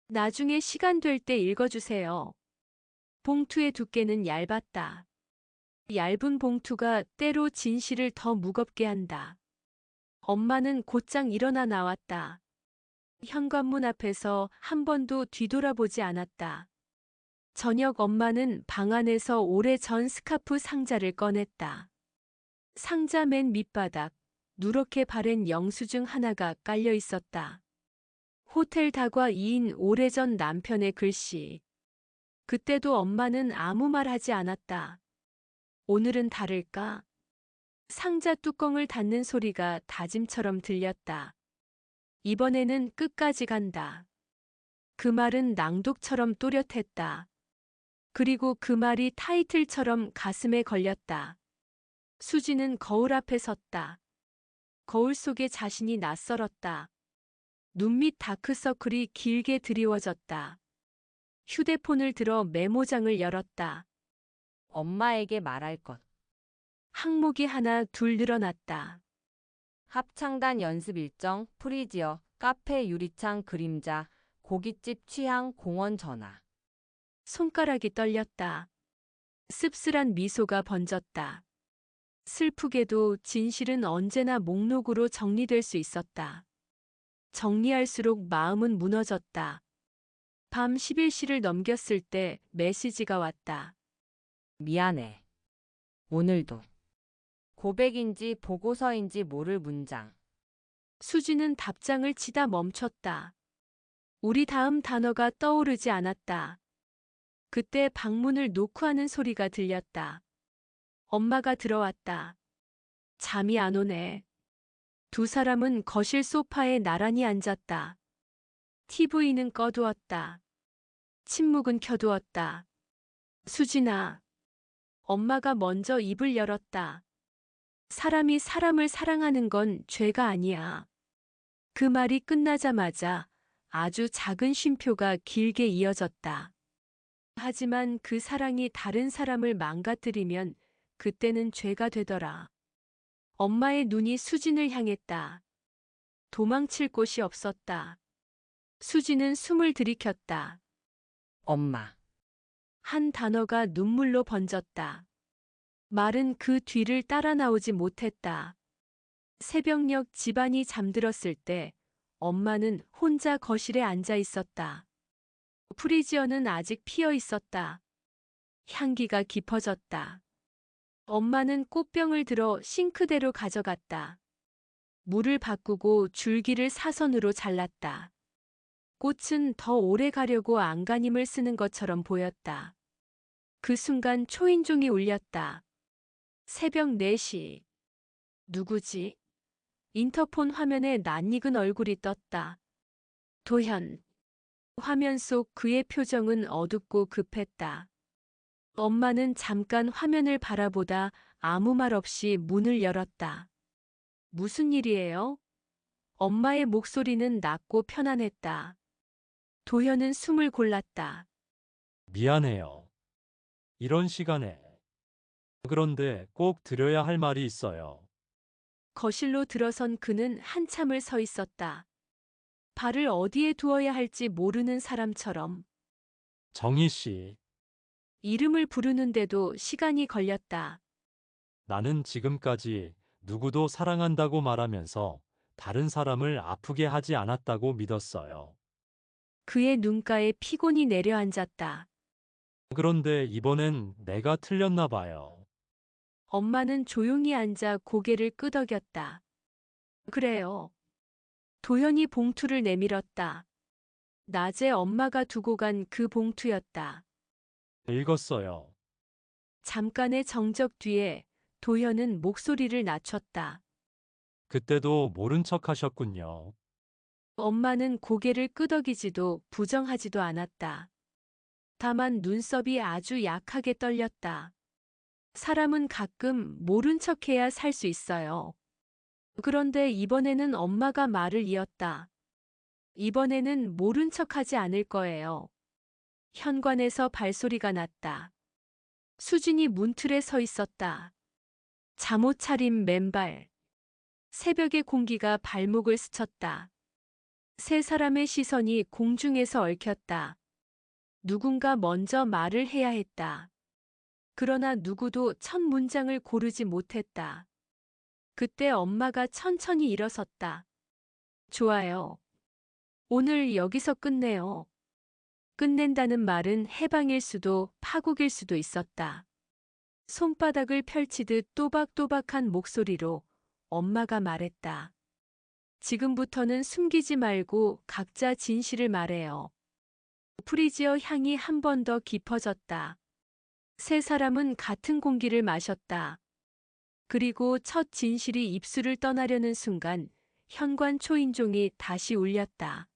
나중에 시간 될 때 읽어주세요. 봉투의 두께는 얇았다. 얇은 봉투가 때로 진실을 더 무겁게 한다. 엄마는 곧장 일어나 나왔다. 현관문 앞에서 한 번도 뒤돌아보지 않았다. 저녁 엄마는 방 안에서 오래전 스카프 상자를 꺼냈다. 상자 맨 밑바닥, 누렇게 바랜 영수증 하나가 깔려 있었다. 호텔 다과 2인 오래전 남편의 글씨. 그때도 엄마는 아무 말 하지 않았다. 오늘은 다를까? 상자 뚜껑을 닫는 소리가 다짐처럼 들렸다. 이번에는 끝까지 간다. 그 말은 낭독처럼 또렷했다. 그리고 그 말이 타이틀처럼 가슴에 걸렸다. 수지는 거울 앞에 섰다. 거울 속에 자신이 낯설었다. 눈밑 다크서클이 길게 드리워졌다. 휴대폰을 들어 메모장을 열었다. 엄마에게 말할 것. 항목이 하나 둘 늘어났다. 합창단 연습 일정, 프리지어, 카페 유리창 그림자, 고깃집 취향 공원 전화. 손가락이 떨렸다. 씁쓸한 미소가 번졌다. 슬프게도 진실은 언제나 목록으로 정리될 수 있었다. 정리할수록 마음은 무너졌다. 밤 11시를 넘겼을 때 메시지가 왔다. 미안해. 오늘도. 고백인지 보고서인지 모를 문장. 수지는 답장을 치다 멈췄다. 우리 다음 단어가 떠오르지 않았다. 그때 방문을 노크하는 소리가 들렸다. 엄마가 들어왔다. 잠이 안 오네. 두 사람은 거실 소파에 나란히 앉았다. TV는 꺼두었다. 침묵은 켜두었다. 수진아. 엄마가 먼저 입을 열었다. 사람이 사람을 사랑하는 건 죄가 아니야. 그 말이 끝나자마자 아주 작은 쉼표가 길게 이어졌다. 하지만 그 사랑이 다른 사람을 망가뜨리면 그때는 죄가 되더라. 엄마의 눈이 수진을 향했다. 도망칠 곳이 없었다. 수진은 숨을 들이켰다. 엄마. 한 단어가 눈물로 번졌다. 말은 그 뒤를 따라 나오지 못했다. 새벽녘 집안이 잠들었을 때 엄마는 혼자 거실에 앉아 있었다. 프리지어는 아직 피어 있었다. 향기가 깊어졌다. 엄마는 꽃병을 들어 싱크대로 가져갔다. 물을 바꾸고 줄기를 사선으로 잘랐다. 꽃은 더 오래 가려고 안간힘을 쓰는 것처럼 보였다. 그 순간 초인종이 울렸다. 새벽 4시. 누구지? 인터폰 화면에 낯익은 얼굴이 떴다. 도현. 화면 속 그의 표정은 어둡고 급했다. 엄마는 잠깐 화면을 바라보다 아무 말 없이 문을 열었다. 무슨 일이에요? 엄마의 목소리는 낮고 편안했다. 도현은 숨을 골랐다. 미안해요. 이런 시간에. 그런데 꼭 드려야 할 말이 있어요. 거실로 들어선 그는 한참을 서 있었다. 발을 어디에 두어야 할지 모르는 사람처럼. 정희 씨, 이름을 부르는데도 시간이 걸렸다. 나는 지금까지 누구도 사랑한다고 말하면서 다른 사람을 아프게 하지 않았다고 믿었어요. 그의 눈가에 피곤이 내려앉았다. 그런데 이번엔 내가 틀렸나 봐요. 엄마는 조용히 앉아 고개를 끄덕였다. 그래요. 도현이 봉투를 내밀었다. 낮에 엄마가 두고 간 그 봉투였다. 읽었어요. 잠깐의 정적 뒤에 도현은 목소리를 낮췄다. 그때도 모른 척 하셨군요. 엄마는 고개를 끄덕이지도 부정하지도 않았다. 다만 눈썹이 아주 약하게 떨렸다. 사람은 가끔 모른 척해야 살 수 있어요. 그런데 이번에는 엄마가 말을 이었다. 이번에는 모른 척하지 않을 거예요. 현관에서 발소리가 났다. 수진이 문틀에 서 있었다. 잠옷 차림 맨발. 새벽의 공기가 발목을 스쳤다. 세 사람의 시선이 공중에서 얽혔다. 누군가 먼저 말을 해야 했다. 그러나 누구도 첫 문장을 고르지 못했다. 그때 엄마가 천천히 일어섰다. 좋아요. 오늘 여기서 끝내요. 끝낸다는 말은 해방일 수도 파국일 수도 있었다. 손바닥을 펼치듯 또박또박한 목소리로 엄마가 말했다. 지금부터는 숨기지 말고 각자 진실을 말해요. 프리지어 향이 한 번 더 깊어졌다. 세 사람은 같은 공기를 마셨다. 그리고 첫 진실이 입술을 떠나려는 순간 현관 초인종이 다시 울렸다.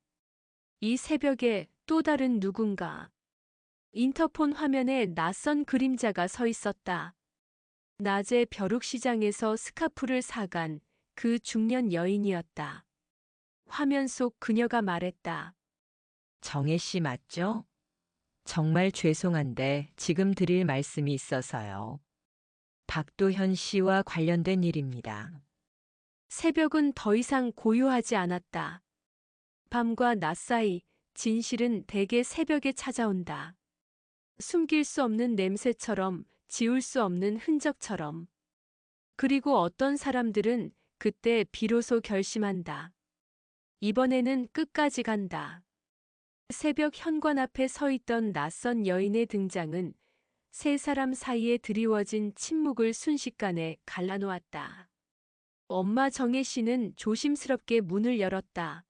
이 새벽에 또 다른 누군가. 인터폰 화면에 낯선 그림자가 서 있었다. 낮에 벼룩시장에서 스카프를 사간 그 중년 여인이었다. 화면 속 그녀가 말했다. 정혜 씨 맞죠? 정말 죄송한데 지금 드릴 말씀이 있어서요. 박도현 씨와 관련된 일입니다. 새벽은 더 이상 고요하지 않았다. 밤과 낮 사이 진실은 대개 새벽에 찾아온다. 숨길 수 없는 냄새처럼, 지울 수 없는 흔적처럼. 그리고 어떤 사람들은 그때 비로소 결심한다. 이번에는 끝까지 간다. 새벽 현관 앞에 서 있던 낯선 여인의 등장은 세 사람 사이에 드리워진 침묵을 순식간에 갈라놓았다. 엄마 정혜 씨는 조심스럽게 문을 열었다.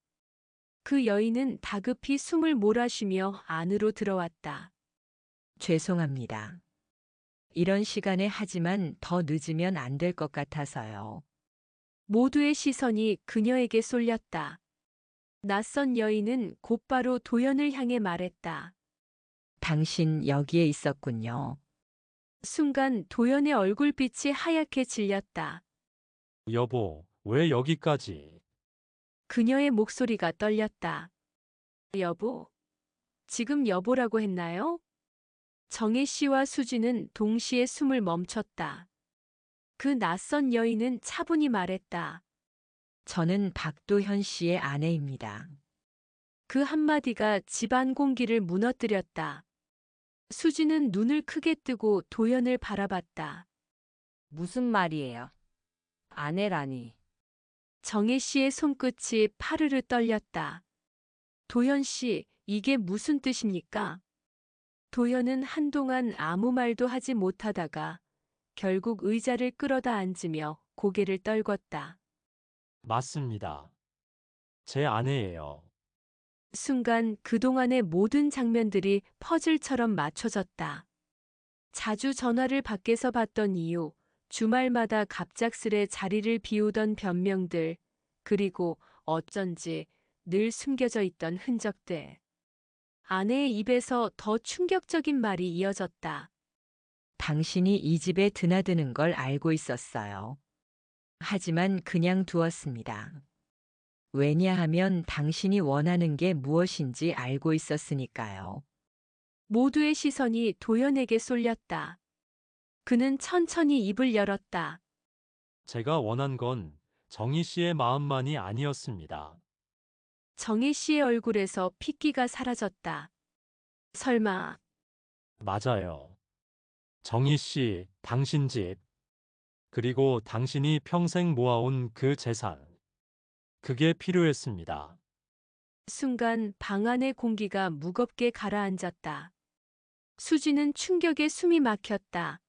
그 여인은 다급히 숨을 몰아쉬며 안으로 들어왔다. 죄송합니다. 이런 시간에 하지만 더 늦으면 안 될 것 같아서요. 모두의 시선이 그녀에게 쏠렸다. 낯선 여인은 곧바로 도연을 향해 말했다. 당신 여기에 있었군요. 순간 도연의 얼굴빛이 하얗게 질렸다. 여보, 왜 여기까지? 그녀의 목소리가 떨렸다. 여보, 지금 여보라고 했나요? 정혜 씨와 수지는 동시에 숨을 멈췄다. 그 낯선 여인은 차분히 말했다. 저는 박도현 씨의 아내입니다. 그 한마디가 집안 공기를 무너뜨렸다. 수지는 눈을 크게 뜨고 도연을 바라봤다. 무슨 말이에요? 아내라니. 정혜 씨의 손끝이 파르르 떨렸다. 도연 씨, 이게 무슨 뜻입니까? 도연은 한동안 아무 말도 하지 못하다가 결국 의자를 끌어다 앉으며 고개를 떨궜다. 맞습니다. 제 아내예요. 순간 그동안의 모든 장면들이 퍼즐처럼 맞춰졌다. 자주 전화를 밖에서 받던 이유, 주말마다 갑작스레 자리를 비우던 변명들, 그리고 어쩐지 늘 숨겨져 있던 흔적들. 아내의 입에서 더 충격적인 말이 이어졌다. 당신이 이 집에 드나드는 걸 알고 있었어요. 하지만 그냥 두었습니다. 왜냐하면 당신이 원하는 게 무엇인지 알고 있었으니까요. 모두의 시선이 도연에게 쏠렸다. 그는 천천히 입을 열었다. 제가 원한 건 정희 씨의 마음만이 아니었습니다. 정혜 씨의 얼굴에서 핏기가 사라졌다. 설마 맞아요. 정희 씨, 당신 집, 그리고 당신이 평생 모아온 그 재산. 그게 필요했습니다. 순간 방 안의 공기가 무겁게 가라앉았다. 수지는 충격에 숨이 막혔다.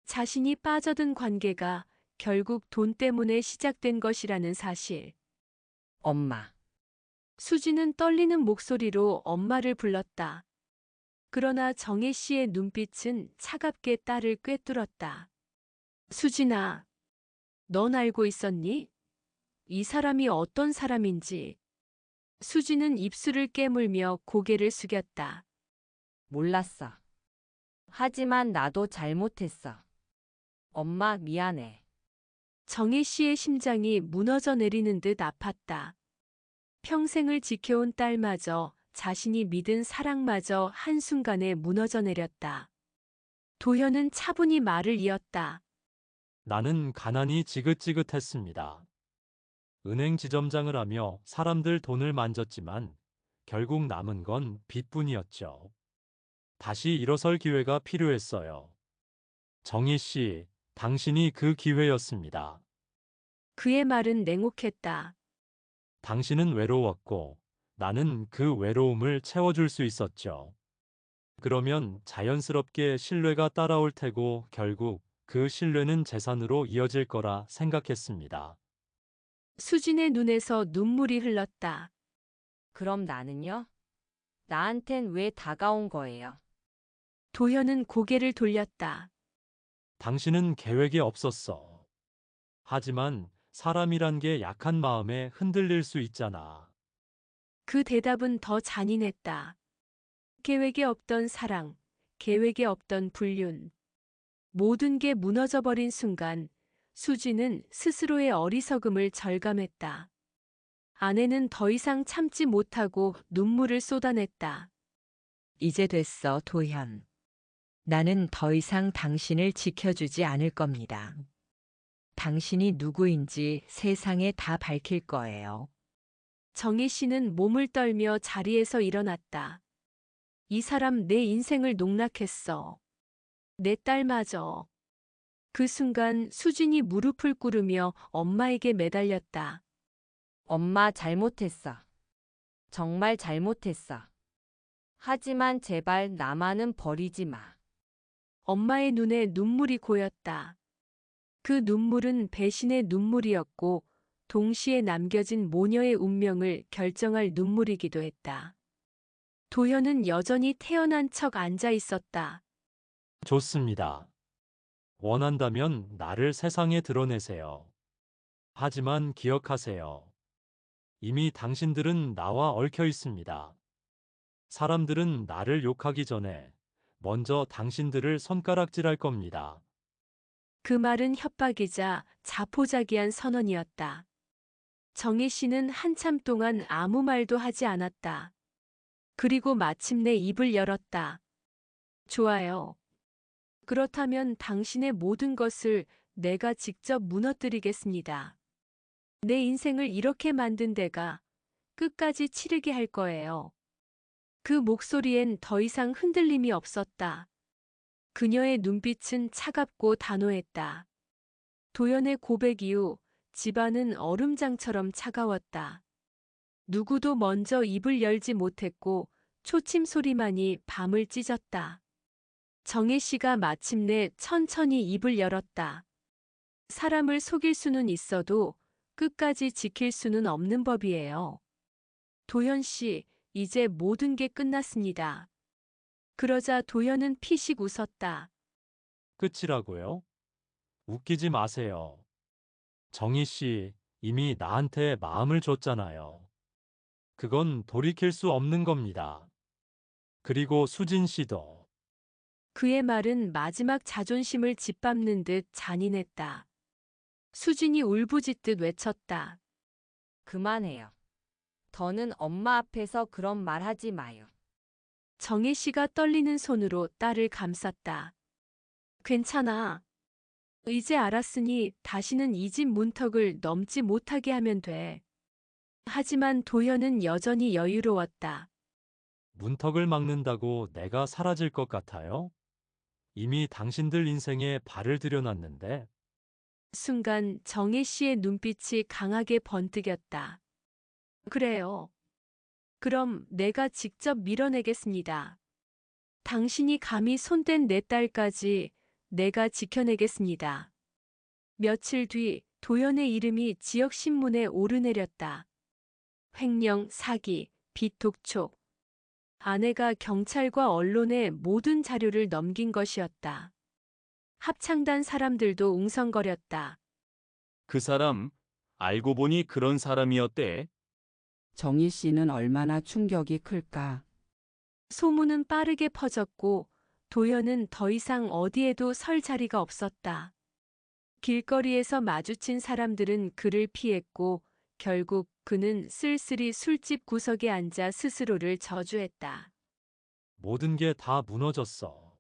자신이 빠져든 관계가 결국 돈 때문에 시작된 것이라는 사실. 엄마. 수지는 떨리는 목소리로 엄마를 불렀다. 그러나 정혜 씨의 눈빛은 차갑게 딸을 꿰뚫었다. 수진아, 넌 알고 있었니? 이 사람이 어떤 사람인지. 수지는 입술을 깨물며 고개를 숙였다. 몰랐어. 하지만 나도 잘못했어. 엄마 미안해. 정혜 씨의 심장이 무너져 내리는 듯 아팠다. 평생을 지켜온 딸마저, 자신이 믿은 사랑마저 한순간에 무너져 내렸다. 도현은 차분히 말을 이었다. 나는 가난이 지긋지긋했습니다. 은행 지점장을 하며 사람들 돈을 만졌지만 결국 남은 건 빚뿐이었죠. 다시 일어설 기회가 필요했어요. 정희 씨, 당신이 그 기회였습니다. 그의 말은 냉혹했다. 당신은 외로웠고 나는 그 외로움을 채워줄 수 있었죠. 그러면 자연스럽게 신뢰가 따라올 테고 결국 그 신뢰는 재산으로 이어질 거라 생각했습니다. 수진의 눈에서 눈물이 흘렀다. 그럼 나는요? 나한텐 왜 다가온 거예요? 도현은 고개를 돌렸다. 당신은 계획이 없었어. 하지만 사람이란 게 약한 마음에 흔들릴 수 있잖아. 그 대답은 더 잔인했다. 계획에 없던 사랑, 계획에 없던 불륜. 모든 게 무너져버린 순간 수지는 스스로의 어리석음을 절감했다. 아내는 더 이상 참지 못하고 눈물을 쏟아냈다. 이제 됐어, 도현. 나는 더 이상 당신을 지켜주지 않을 겁니다. 당신이 누구인지 세상에 다 밝힐 거예요. 정혜 씨는 몸을 떨며 자리에서 일어났다. 이 사람 내 인생을 농락했어. 내 딸마저. 그 순간 수진이 무릎을 꿇으며 엄마에게 매달렸다. 엄마 잘못했어. 정말 잘못했어. 하지만 제발 나만은 버리지 마. 엄마의 눈에 눈물이 고였다. 그 눈물은 배신의 눈물이었고 동시에 남겨진 모녀의 운명을 결정할 눈물이기도 했다. 도현은 여전히 태어난 척 앉아 있었다. 좋습니다. 원한다면 나를 세상에 드러내세요. 하지만 기억하세요. 이미 당신들은 나와 얽혀 있습니다. 사람들은 나를 욕하기 전에 먼저 당신들을 손가락질할 겁니다. 그 말은 협박이자 자포자기한 선언이었다. 정혜 씨는 한참 동안 아무 말도 하지 않았다. 그리고 마침내 입을 열었다. 좋아요. 그렇다면 당신의 모든 것을 내가 직접 무너뜨리겠습니다. 내 인생을 이렇게 만든 데가 끝까지 치르게 할 거예요. 그 목소리엔 더 이상 흔들림이 없었다. 그녀의 눈빛은 차갑고 단호했다. 도연의 고백 이후 집안은 얼음장처럼 차가웠다. 누구도 먼저 입을 열지 못했고 초침 소리만이 밤을 찢었다. 정혜 씨가 마침내 천천히 입을 열었다. 사람을 속일 수는 있어도 끝까지 지킬 수는 없는 법이에요. 도연 씨, 이제 모든 게 끝났습니다. 그러자 도연은 피식 웃었다. 끝이라고요? 웃기지 마세요. 정희 씨, 이미 나한테 마음을 줬잖아요. 그건 돌이킬 수 없는 겁니다. 그리고 수진 씨도. 그의 말은 마지막 자존심을 짓밟는 듯 잔인했다. 수진이 울부짖듯 외쳤다. 그만해요. 더는 엄마 앞에서 그런 말 하지 마요. 정혜 씨가 떨리는 손으로 딸을 감쌌다. 괜찮아. 이제 알았으니 다시는 이 집 문턱을 넘지 못하게 하면 돼. 하지만 도연은 여전히 여유로웠다. 문턱을 막는다고 내가 사라질 것 같아요? 이미 당신들 인생에 발을 들여놨는데. 순간 정혜 씨의 눈빛이 강하게 번뜩였다. 그래요. 그럼 내가 직접 밀어내겠습니다. 당신이 감히 손댄 내 딸까지 내가 지켜내겠습니다. 며칠 뒤 도연의 이름이 지역신문에 오르내렸다. 횡령, 사기, 빚독촉. 아내가 경찰과 언론에 모든 자료를 넘긴 것이었다. 합창단 사람들도 웅성거렸다. 그 사람, 알고 보니 그런 사람이었대. 정희 씨는 얼마나 충격이 클까. 소문은 빠르게 퍼졌고 도연은 더 이상 어디에도 설 자리가 없었다. 길거리에서 마주친 사람들은 그를 피했고 결국 그는 쓸쓸히 술집 구석에 앉아 스스로를 저주했다. 모든 게 다 무너졌어.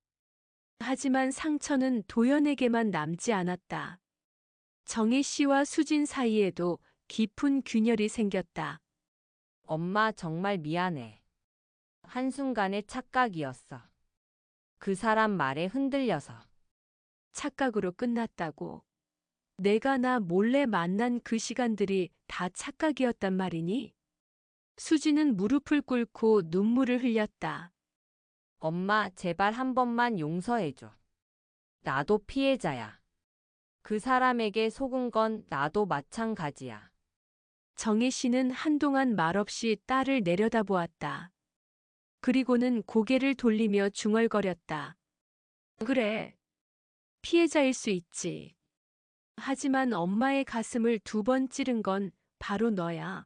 하지만 상처는 도연에게만 남지 않았다. 정혜 씨와 수진 사이에도 깊은 균열이 생겼다. 엄마 정말 미안해. 한순간의 착각이었어. 그 사람 말에 흔들려서. 착각으로 끝났다고. 내가 나 몰래 만난 그 시간들이 다 착각이었단 말이니? 수지는 무릎을 꿇고 눈물을 흘렸다. 엄마 제발 한 번만 용서해줘. 나도 피해자야. 그 사람에게 속은 건 나도 마찬가지야. 정혜 씨는 한동안 말없이 딸을 내려다보았다. 그리고는 고개를 돌리며 중얼거렸다. 그래. 피해자일 수 있지. 하지만 엄마의 가슴을 2번 찌른 건 바로 너야.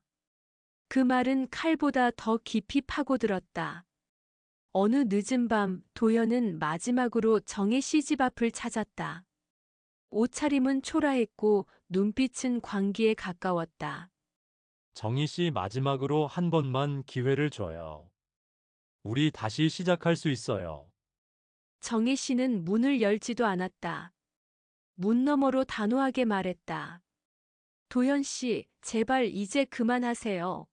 그 말은 칼보다 더 깊이 파고들었다. 어느 늦은 밤 도연은 마지막으로 정혜 씨 집 앞을 찾았다. 옷차림은 초라했고 눈빛은 광기에 가까웠다. 정희 씨 마지막으로 한 번만 기회를 줘요. 우리 다시 시작할 수 있어요. 정혜 씨는 문을 열지도 않았다. 문 너머로 단호하게 말했다. 도연 씨, 제발 이제 그만하세요.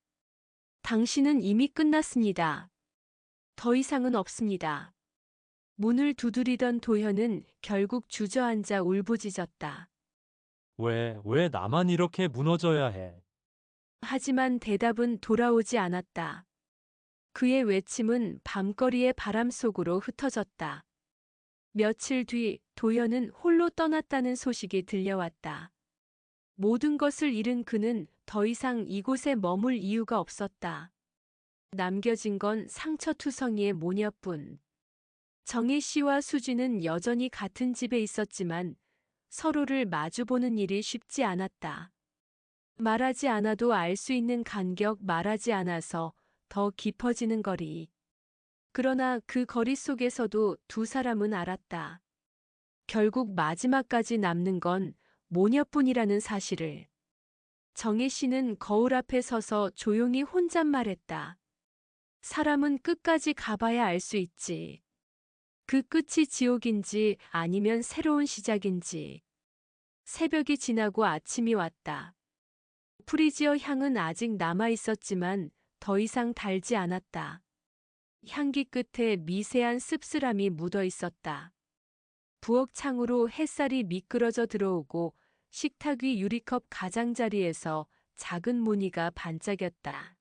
당신은 이미 끝났습니다. 더 이상은 없습니다. 문을 두드리던 도현은 결국 주저앉아 울부짖었다. 왜 나만 이렇게 무너져야 해? 하지만 대답은 돌아오지 않았다. 그의 외침은 밤거리의 바람 속으로 흩어졌다. 며칠 뒤 도연은 홀로 떠났다는 소식이 들려왔다. 모든 것을 잃은 그는 더 이상 이곳에 머물 이유가 없었다. 남겨진 건 상처투성이의 모녀뿐. 정희 씨와 수지는 여전히 같은 집에 있었지만 서로를 마주보는 일이 쉽지 않았다. 말하지 않아도 알 수 있는 간격, 말하지 않아서 더 깊어지는 거리. 그러나 그 거리 속에서도 두 사람은 알았다. 결국 마지막까지 남는 건 모녀뿐이라는 사실을. 정희 씨는 거울 앞에 서서 조용히 혼잣말했다. 사람은 끝까지 가봐야 알 수 있지. 그 끝이 지옥인지 아니면 새로운 시작인지. 새벽이 지나고 아침이 왔다. 프리지어 향은 아직 남아 있었지만 더 이상 달지 않았다. 향기 끝에 미세한 씁쓸함이 묻어 있었다. 부엌 창으로 햇살이 미끄러져 들어오고 식탁 위 유리컵 가장자리에서 작은 무늬가 반짝였다.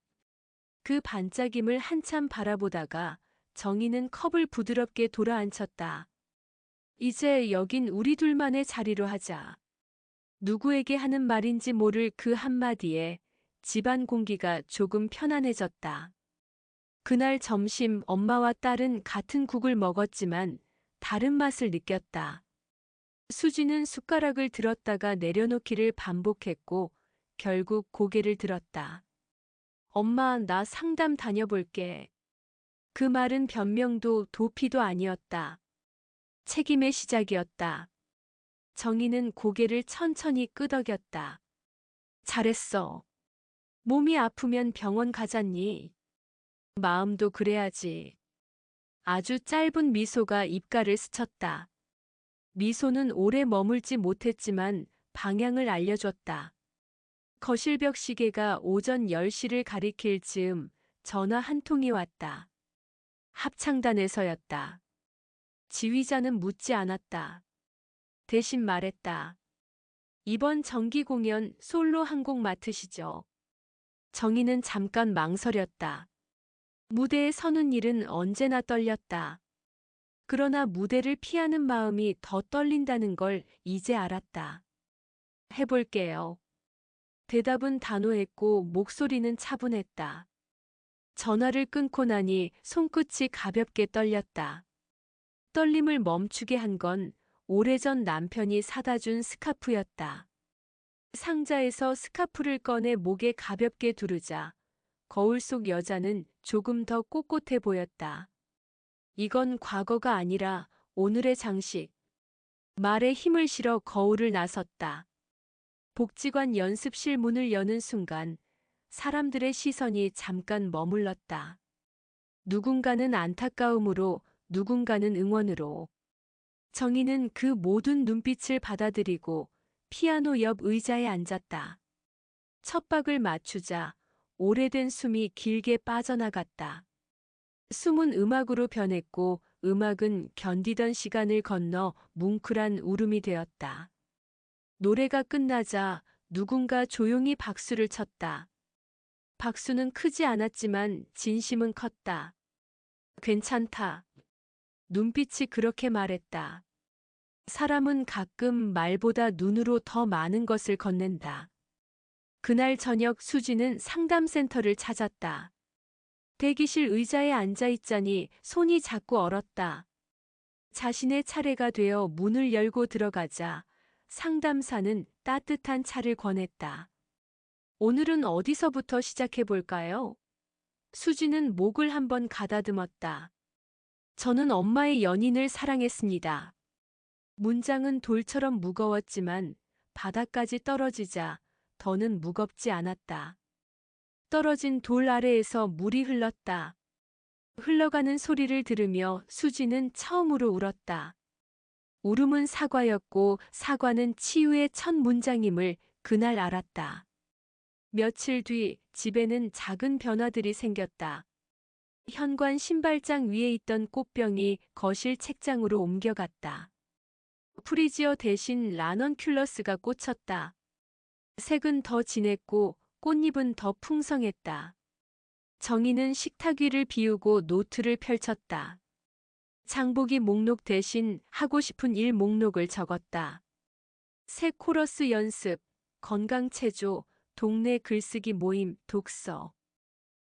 그 반짝임을 한참 바라보다가 정희는 컵을 부드럽게 돌아앉혔다. 이제 여긴 우리 둘만의 자리로 하자. 누구에게 하는 말인지 모를 그 한마디에 집안 공기가 조금 편안해졌다. 그날 점심 엄마와 딸은 같은 국을 먹었지만 다른 맛을 느꼈다. 수지는 숟가락을 들었다가 내려놓기를 반복했고 결국 고개를 들었다. 엄마, 나 상담 다녀볼게. 그 말은 변명도 도피도 아니었다. 책임의 시작이었다. 정희는 고개를 천천히 끄덕였다. 잘했어. 몸이 아프면 병원 가잖니. 마음도 그래야지. 아주 짧은 미소가 입가를 스쳤다. 미소는 오래 머물지 못했지만 방향을 알려줬다. 거실벽 시계가 오전 10시를 가리킬 즈음 전화 한 통이 왔다. 합창단에서였다. 지휘자는 묻지 않았다. 대신 말했다. 이번 정기 공연 솔로 한 곡 맡으시죠. 정희는 잠깐 망설였다. 무대에 서는 일은 언제나 떨렸다. 그러나 무대를 피하는 마음이 더 떨린다는 걸 이제 알았다. 해볼게요. 대답은 단호했고 목소리는 차분했다. 전화를 끊고 나니 손끝이 가볍게 떨렸다. 떨림을 멈추게 한 건 오래전 남편이 사다 준 스카프였다. 상자에서 스카프를 꺼내 목에 가볍게 두르자 거울 속 여자는 조금 더 꼿꼿해 보였다. 이건 과거가 아니라 오늘의 장식. 말에 힘을 실어 거울을 나섰다. 복지관 연습실 문을 여는 순간 사람들의 시선이 잠깐 머물렀다. 누군가는 안타까움으로, 누군가는 응원으로. 정희는 그 모든 눈빛을 받아들이고 피아노 옆 의자에 앉았다. 첫 박을 맞추자 오래된 숨이 길게 빠져나갔다. 숨은 음악으로 변했고 음악은 견디던 시간을 건너 뭉클한 울음이 되었다. 노래가 끝나자 누군가 조용히 박수를 쳤다. 박수는 크지 않았지만 진심은 컸다. 괜찮다. 눈빛이 그렇게 말했다. 사람은 가끔 말보다 눈으로 더 많은 것을 건넨다. 그날 저녁 수지는 상담센터를 찾았다. 대기실 의자에 앉아 있자니 손이 자꾸 얼었다. 자신의 차례가 되어 문을 열고 들어가자 상담사는 따뜻한 차를 권했다. 오늘은 어디서부터 시작해 볼까요? 수지는 목을 한번 가다듬었다. 저는 엄마의 연인을 사랑했습니다. 문장은 돌처럼 무거웠지만 바닥까지 떨어지자 더는 무겁지 않았다. 떨어진 돌 아래에서 물이 흘렀다. 흘러가는 소리를 들으며 수지는 처음으로 울었다. 울음은 사과였고 사과는 치유의 첫 문장임을 그날 알았다. 며칠 뒤 집에는 작은 변화들이 생겼다. 현관 신발장 위에 있던 꽃병이 거실 책장으로 옮겨갔다. 프리지어 대신 라넌큘러스가 꽂혔다. 색은 더 진했고 꽃잎은 더 풍성했다. 정희는 식탁 위를 비우고 노트를 펼쳤다. 장보기 목록 대신 하고 싶은 일 목록을 적었다. 새 코러스 연습, 건강체조, 동네 글쓰기 모임, 독서.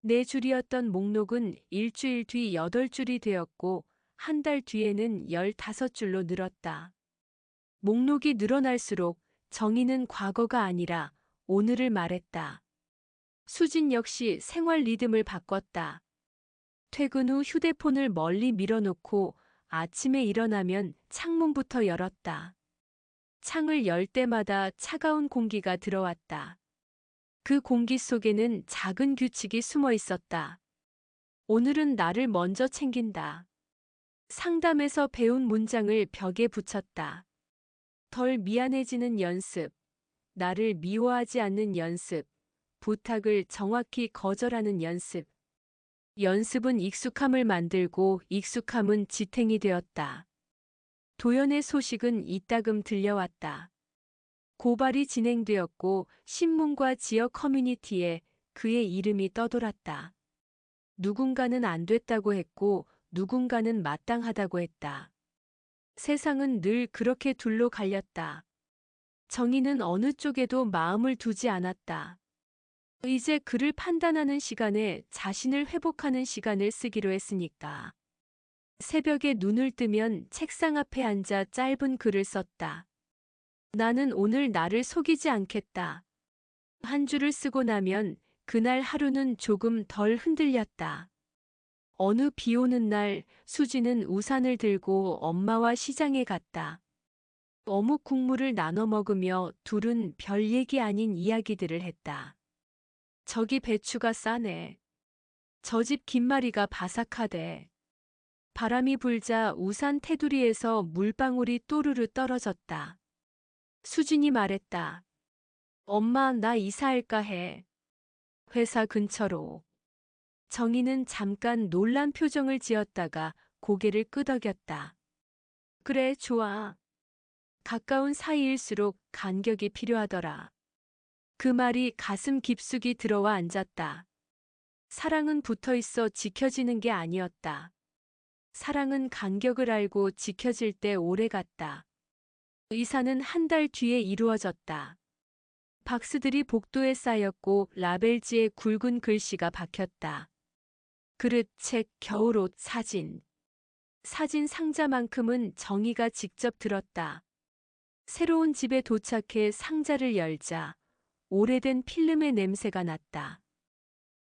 4줄이었던 목록은 일주일 뒤 8줄이 되었고 한 달 뒤에는 15줄로 늘었다. 목록이 늘어날수록 정희는 과거가 아니라 오늘을 말했다. 수진 역시 생활 리듬을 바꿨다. 퇴근 후 휴대폰을 멀리 밀어놓고 아침에 일어나면 창문부터 열었다. 창을 열 때마다 차가운 공기가 들어왔다. 그 공기 속에는 작은 규칙이 숨어 있었다. 오늘은 나를 먼저 챙긴다. 상담에서 배운 문장을 벽에 붙였다. 덜 미안해지는 연습, 나를 미워하지 않는 연습, 부탁을 정확히 거절하는 연습. 연습은 익숙함을 만들고 익숙함은 지탱이 되었다. 도연의 소식은 이따금 들려왔다. 고발이 진행되었고 신문과 지역 커뮤니티에 그의 이름이 떠돌았다. 누군가는 안 됐다고 했고 누군가는 마땅하다고 했다. 세상은 늘 그렇게 둘로 갈렸다. 정희는 어느 쪽에도 마음을 두지 않았다. 이제 그를 판단하는 시간에 자신을 회복하는 시간을 쓰기로 했으니까. 새벽에 눈을 뜨면 책상 앞에 앉아 짧은 글을 썼다. 나는 오늘 나를 속이지 않겠다. 한 줄을 쓰고 나면 그날 하루는 조금 덜 흔들렸다. 어느 비 오는 날 수지는 우산을 들고 엄마와 시장에 갔다. 어묵 국물을 나눠 먹으며 둘은 별 얘기 아닌 이야기들을 했다. 저기 배추가 싸네. 저 집 김말이가 바삭하대. 바람이 불자 우산 테두리에서 물방울이 또르르 떨어졌다. 수진이 말했다. 엄마, 나 이사할까 해. 회사 근처로. 정희는 잠깐 놀란 표정을 지었다가 고개를 끄덕였다. 그래, 좋아. 가까운 사이일수록 간격이 필요하더라. 그 말이 가슴 깊숙이 들어와 앉았다. 사랑은 붙어 있어 지켜지는 게 아니었다. 사랑은 간격을 알고 지켜질 때 오래 갔다. 이사는 한 달 뒤에 이루어졌다. 박스들이 복도에 쌓였고 라벨지에 굵은 글씨가 박혔다. 그릇, 책, 겨울옷, 사진. 사진 상자만큼은 정희가 직접 들었다. 새로운 집에 도착해 상자를 열자 오래된 필름의 냄새가 났다.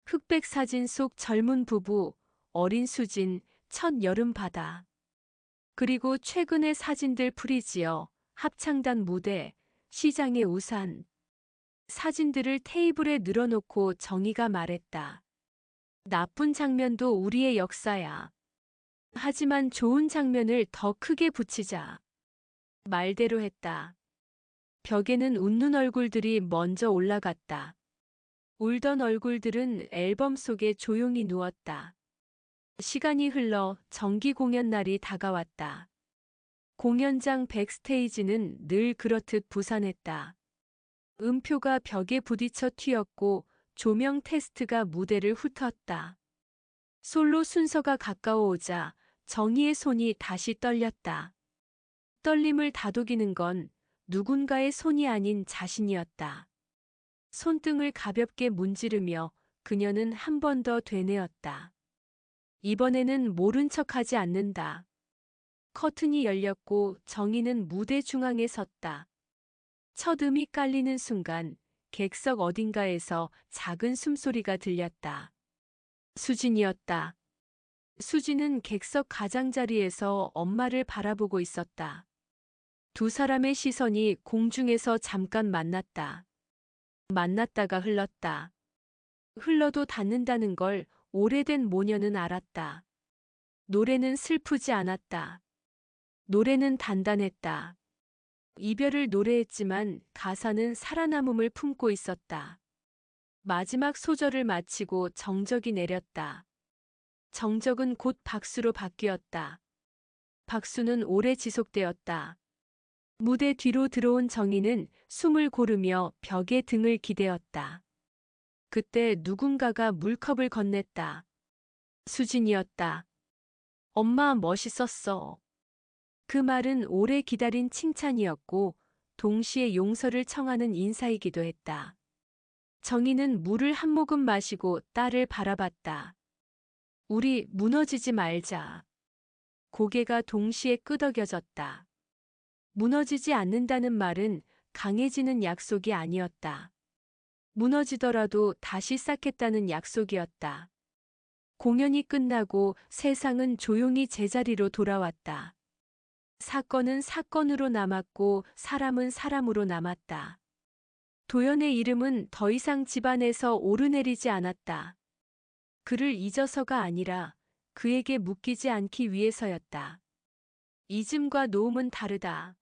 흑백 사진 속 젊은 부부, 어린 수진, 첫 여름 바다. 그리고 최근의 사진들 풀이지어 합창단 무대, 시장의 우산. 사진들을 테이블에 늘어놓고 정희가 말했다. 나쁜 장면도 우리의 역사야. 하지만 좋은 장면을 더 크게 붙이자. 말대로 했다. 벽에는 웃는 얼굴들이 먼저 올라갔다. 울던 얼굴들은 앨범 속에 조용히 누웠다. 시간이 흘러 정기 공연 날이 다가왔다. 공연장 백스테이지는 늘 그렇듯 부산했다. 음표가 벽에 부딪혀 튀었고 조명 테스트가 무대를 훑었다. 솔로 순서가 가까워오자 정희의 손이 다시 떨렸다. 떨림을 다독이는 건 누군가의 손이 아닌 자신이었다. 손등을 가볍게 문지르며 그녀는 한 번 더 되뇌었다. 이번에는 모른 척하지 않는다. 커튼이 열렸고 정희는 무대 중앙에 섰다. 첫 음이 깔리는 순간 객석 어딘가에서 작은 숨소리가 들렸다. 수진이었다. 수진은 객석 가장자리에서 엄마를 바라보고 있었다. 두 사람의 시선이 공중에서 잠깐 만났다. 만났다가 흘렀다. 흘러도 닿는다는 걸 오래된 모녀는 알았다. 노래는 슬프지 않았다. 노래는 단단했다. 이별을 노래했지만 가사는 살아남음을 품고 있었다. 마지막 소절을 마치고 정적이 내렸다. 정적은 곧 박수로 바뀌었다. 박수는 오래 지속되었다. 무대 뒤로 들어온 정희는 숨을 고르며 벽에 등을 기대었다. 그때 누군가가 물컵을 건넸다. 수진이었다. 엄마 멋있었어. 그 말은 오래 기다린 칭찬이었고 동시에 용서를 청하는 인사이기도 했다. 정희는 물을 한 모금 마시고 딸을 바라봤다. 우리 무너지지 말자. 고개가 동시에 끄덕여졌다. 무너지지 않는다는 말은 강해지는 약속이 아니었다. 무너지더라도 다시 쌓겠다는 약속이었다. 공연이 끝나고 세상은 조용히 제자리로 돌아왔다. 사건은 사건으로 남았고 사람은 사람으로 남았다. 도연의 이름은 더 이상 집안에서 오르내리지 않았다. 그를 잊어서가 아니라 그에게 묶이지 않기 위해서였다. 잊음과 놓음은 다르다.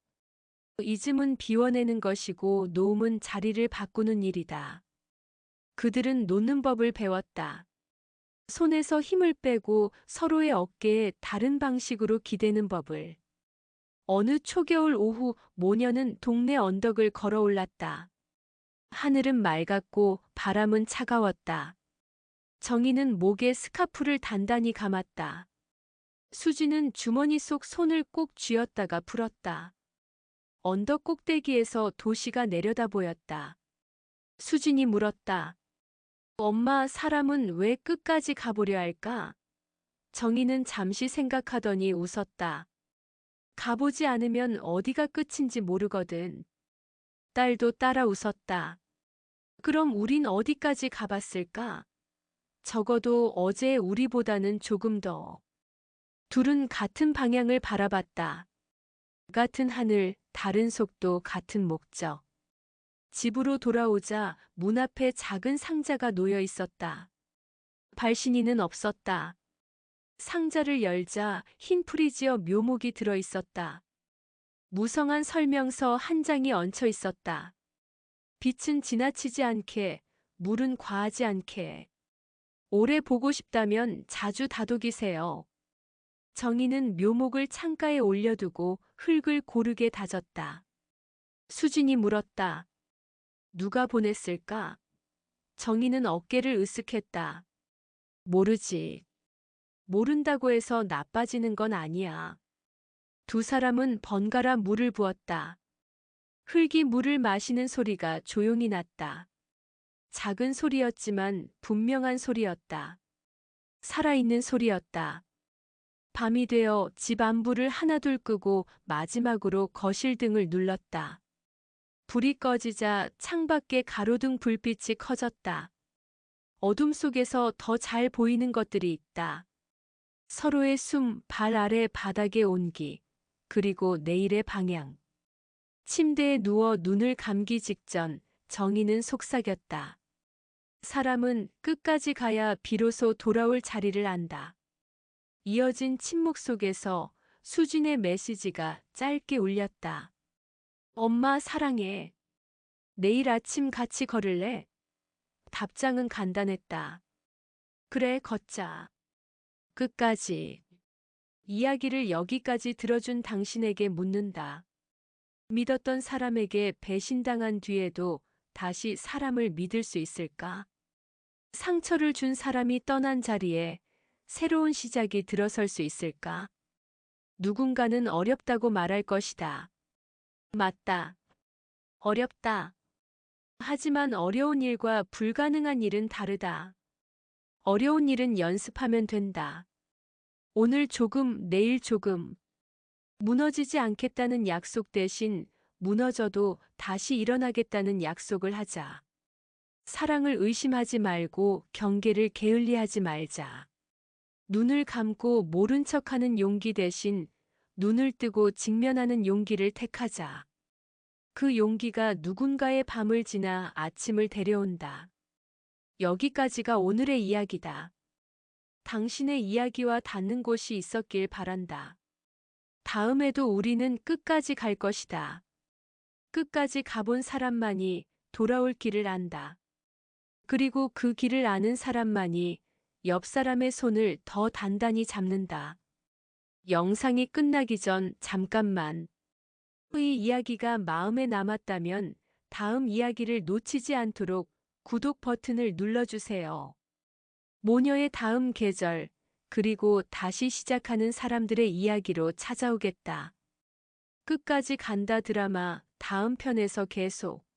잊음은 비워내는 것이고 놓음은 자리를 바꾸는 일이다. 그들은 놓는 법을 배웠다. 손에서 힘을 빼고 서로의 어깨에 다른 방식으로 기대는 법을. 어느 초겨울 오후 모녀는 동네 언덕을 걸어 올랐다. 하늘은 맑았고 바람은 차가웠다. 정희는 목에 스카프를 단단히 감았다. 수지는 주머니 속 손을 꼭 쥐었다가 풀었다. 언덕 꼭대기에서 도시가 내려다 보였다. 수진이 물었다. 엄마, 사람은 왜 끝까지 가보려 할까? 정희는 잠시 생각하더니 웃었다. 가보지 않으면 어디가 끝인지 모르거든. 딸도 따라 웃었다. 그럼 우린 어디까지 가봤을까? 적어도 어제의 우리보다는 조금 더. 둘은 같은 방향을 바라봤다. 같은 하늘, 다른 속도, 같은 목적. 집으로 돌아오자 문 앞에 작은 상자가 놓여 있었다. 발신인은 없었다. 상자를 열자 흰 프리지어 묘목이 들어 있었다. 무성한 설명서 한 장이 얹혀 있었다. 빛은 지나치지 않게, 물은 과하지 않게. 오래 보고 싶다면 자주 다독이세요. 정희는 묘목을 창가에 올려두고 흙을 고르게 다졌다. 수진이 물었다. 누가 보냈을까? 정희는 어깨를 으쓱했다. 모르지. 모른다고 해서 나빠지는 건 아니야. 두 사람은 번갈아 물을 부었다. 흙이 물을 마시는 소리가 조용히 났다. 작은 소리였지만 분명한 소리였다. 살아있는 소리였다. 밤이 되어 집 안불을 하나둘 끄고 마지막으로 거실 등을 눌렀다. 불이 꺼지자 창밖에 가로등 불빛이 커졌다. 어둠 속에서 더 잘 보이는 것들이 있다. 서로의 숨, 발 아래 바닥의 온기, 그리고 내일의 방향. 침대에 누워 눈을 감기 직전 정희는 속삭였다. 사람은 끝까지 가야 비로소 돌아올 자리를 안다. 이어진 침묵 속에서 수진의 메시지가 짧게 울렸다. 엄마, 사랑해. 내일 아침 같이 걸을래? 답장은 간단했다. 그래, 걷자. 끝까지. 이야기를 여기까지 들어준 당신에게 묻는다. 믿었던 사람에게 배신당한 뒤에도 다시 사람을 믿을 수 있을까? 상처를 준 사람이 떠난 자리에 새로운 시작이 들어설 수 있을까? 누군가는 어렵다고 말할 것이다. 맞다. 어렵다. 하지만 어려운 일과 불가능한 일은 다르다. 어려운 일은 연습하면 된다. 오늘 조금, 내일 조금. 무너지지 않겠다는 약속 대신 무너져도 다시 일어나겠다는 약속을 하자. 사랑을 의심하지 말고 경계를 게을리하지 말자. 눈을 감고 모른 척하는 용기 대신 눈을 뜨고 직면하는 용기를 택하자. 그 용기가 누군가의 밤을 지나 아침을 데려온다. 여기까지가 오늘의 이야기다. 당신의 이야기와 닿는 곳이 있었길 바란다. 다음에도 우리는 끝까지 갈 것이다. 끝까지 가본 사람만이 돌아올 길을 안다. 그리고 그 길을 아는 사람만이 옆 사람의 손을 더 단단히 잡는다. 영상이 끝나기 전 잠깐만. 이 이야기가 마음에 남았다면 다음 이야기를 놓치지 않도록 구독 버튼을 눌러주세요. 모녀의 다음 계절, 그리고 다시 시작하는 사람들의 이야기로 찾아오겠다. 끝까지 간다 드라마 다음 편에서 계속.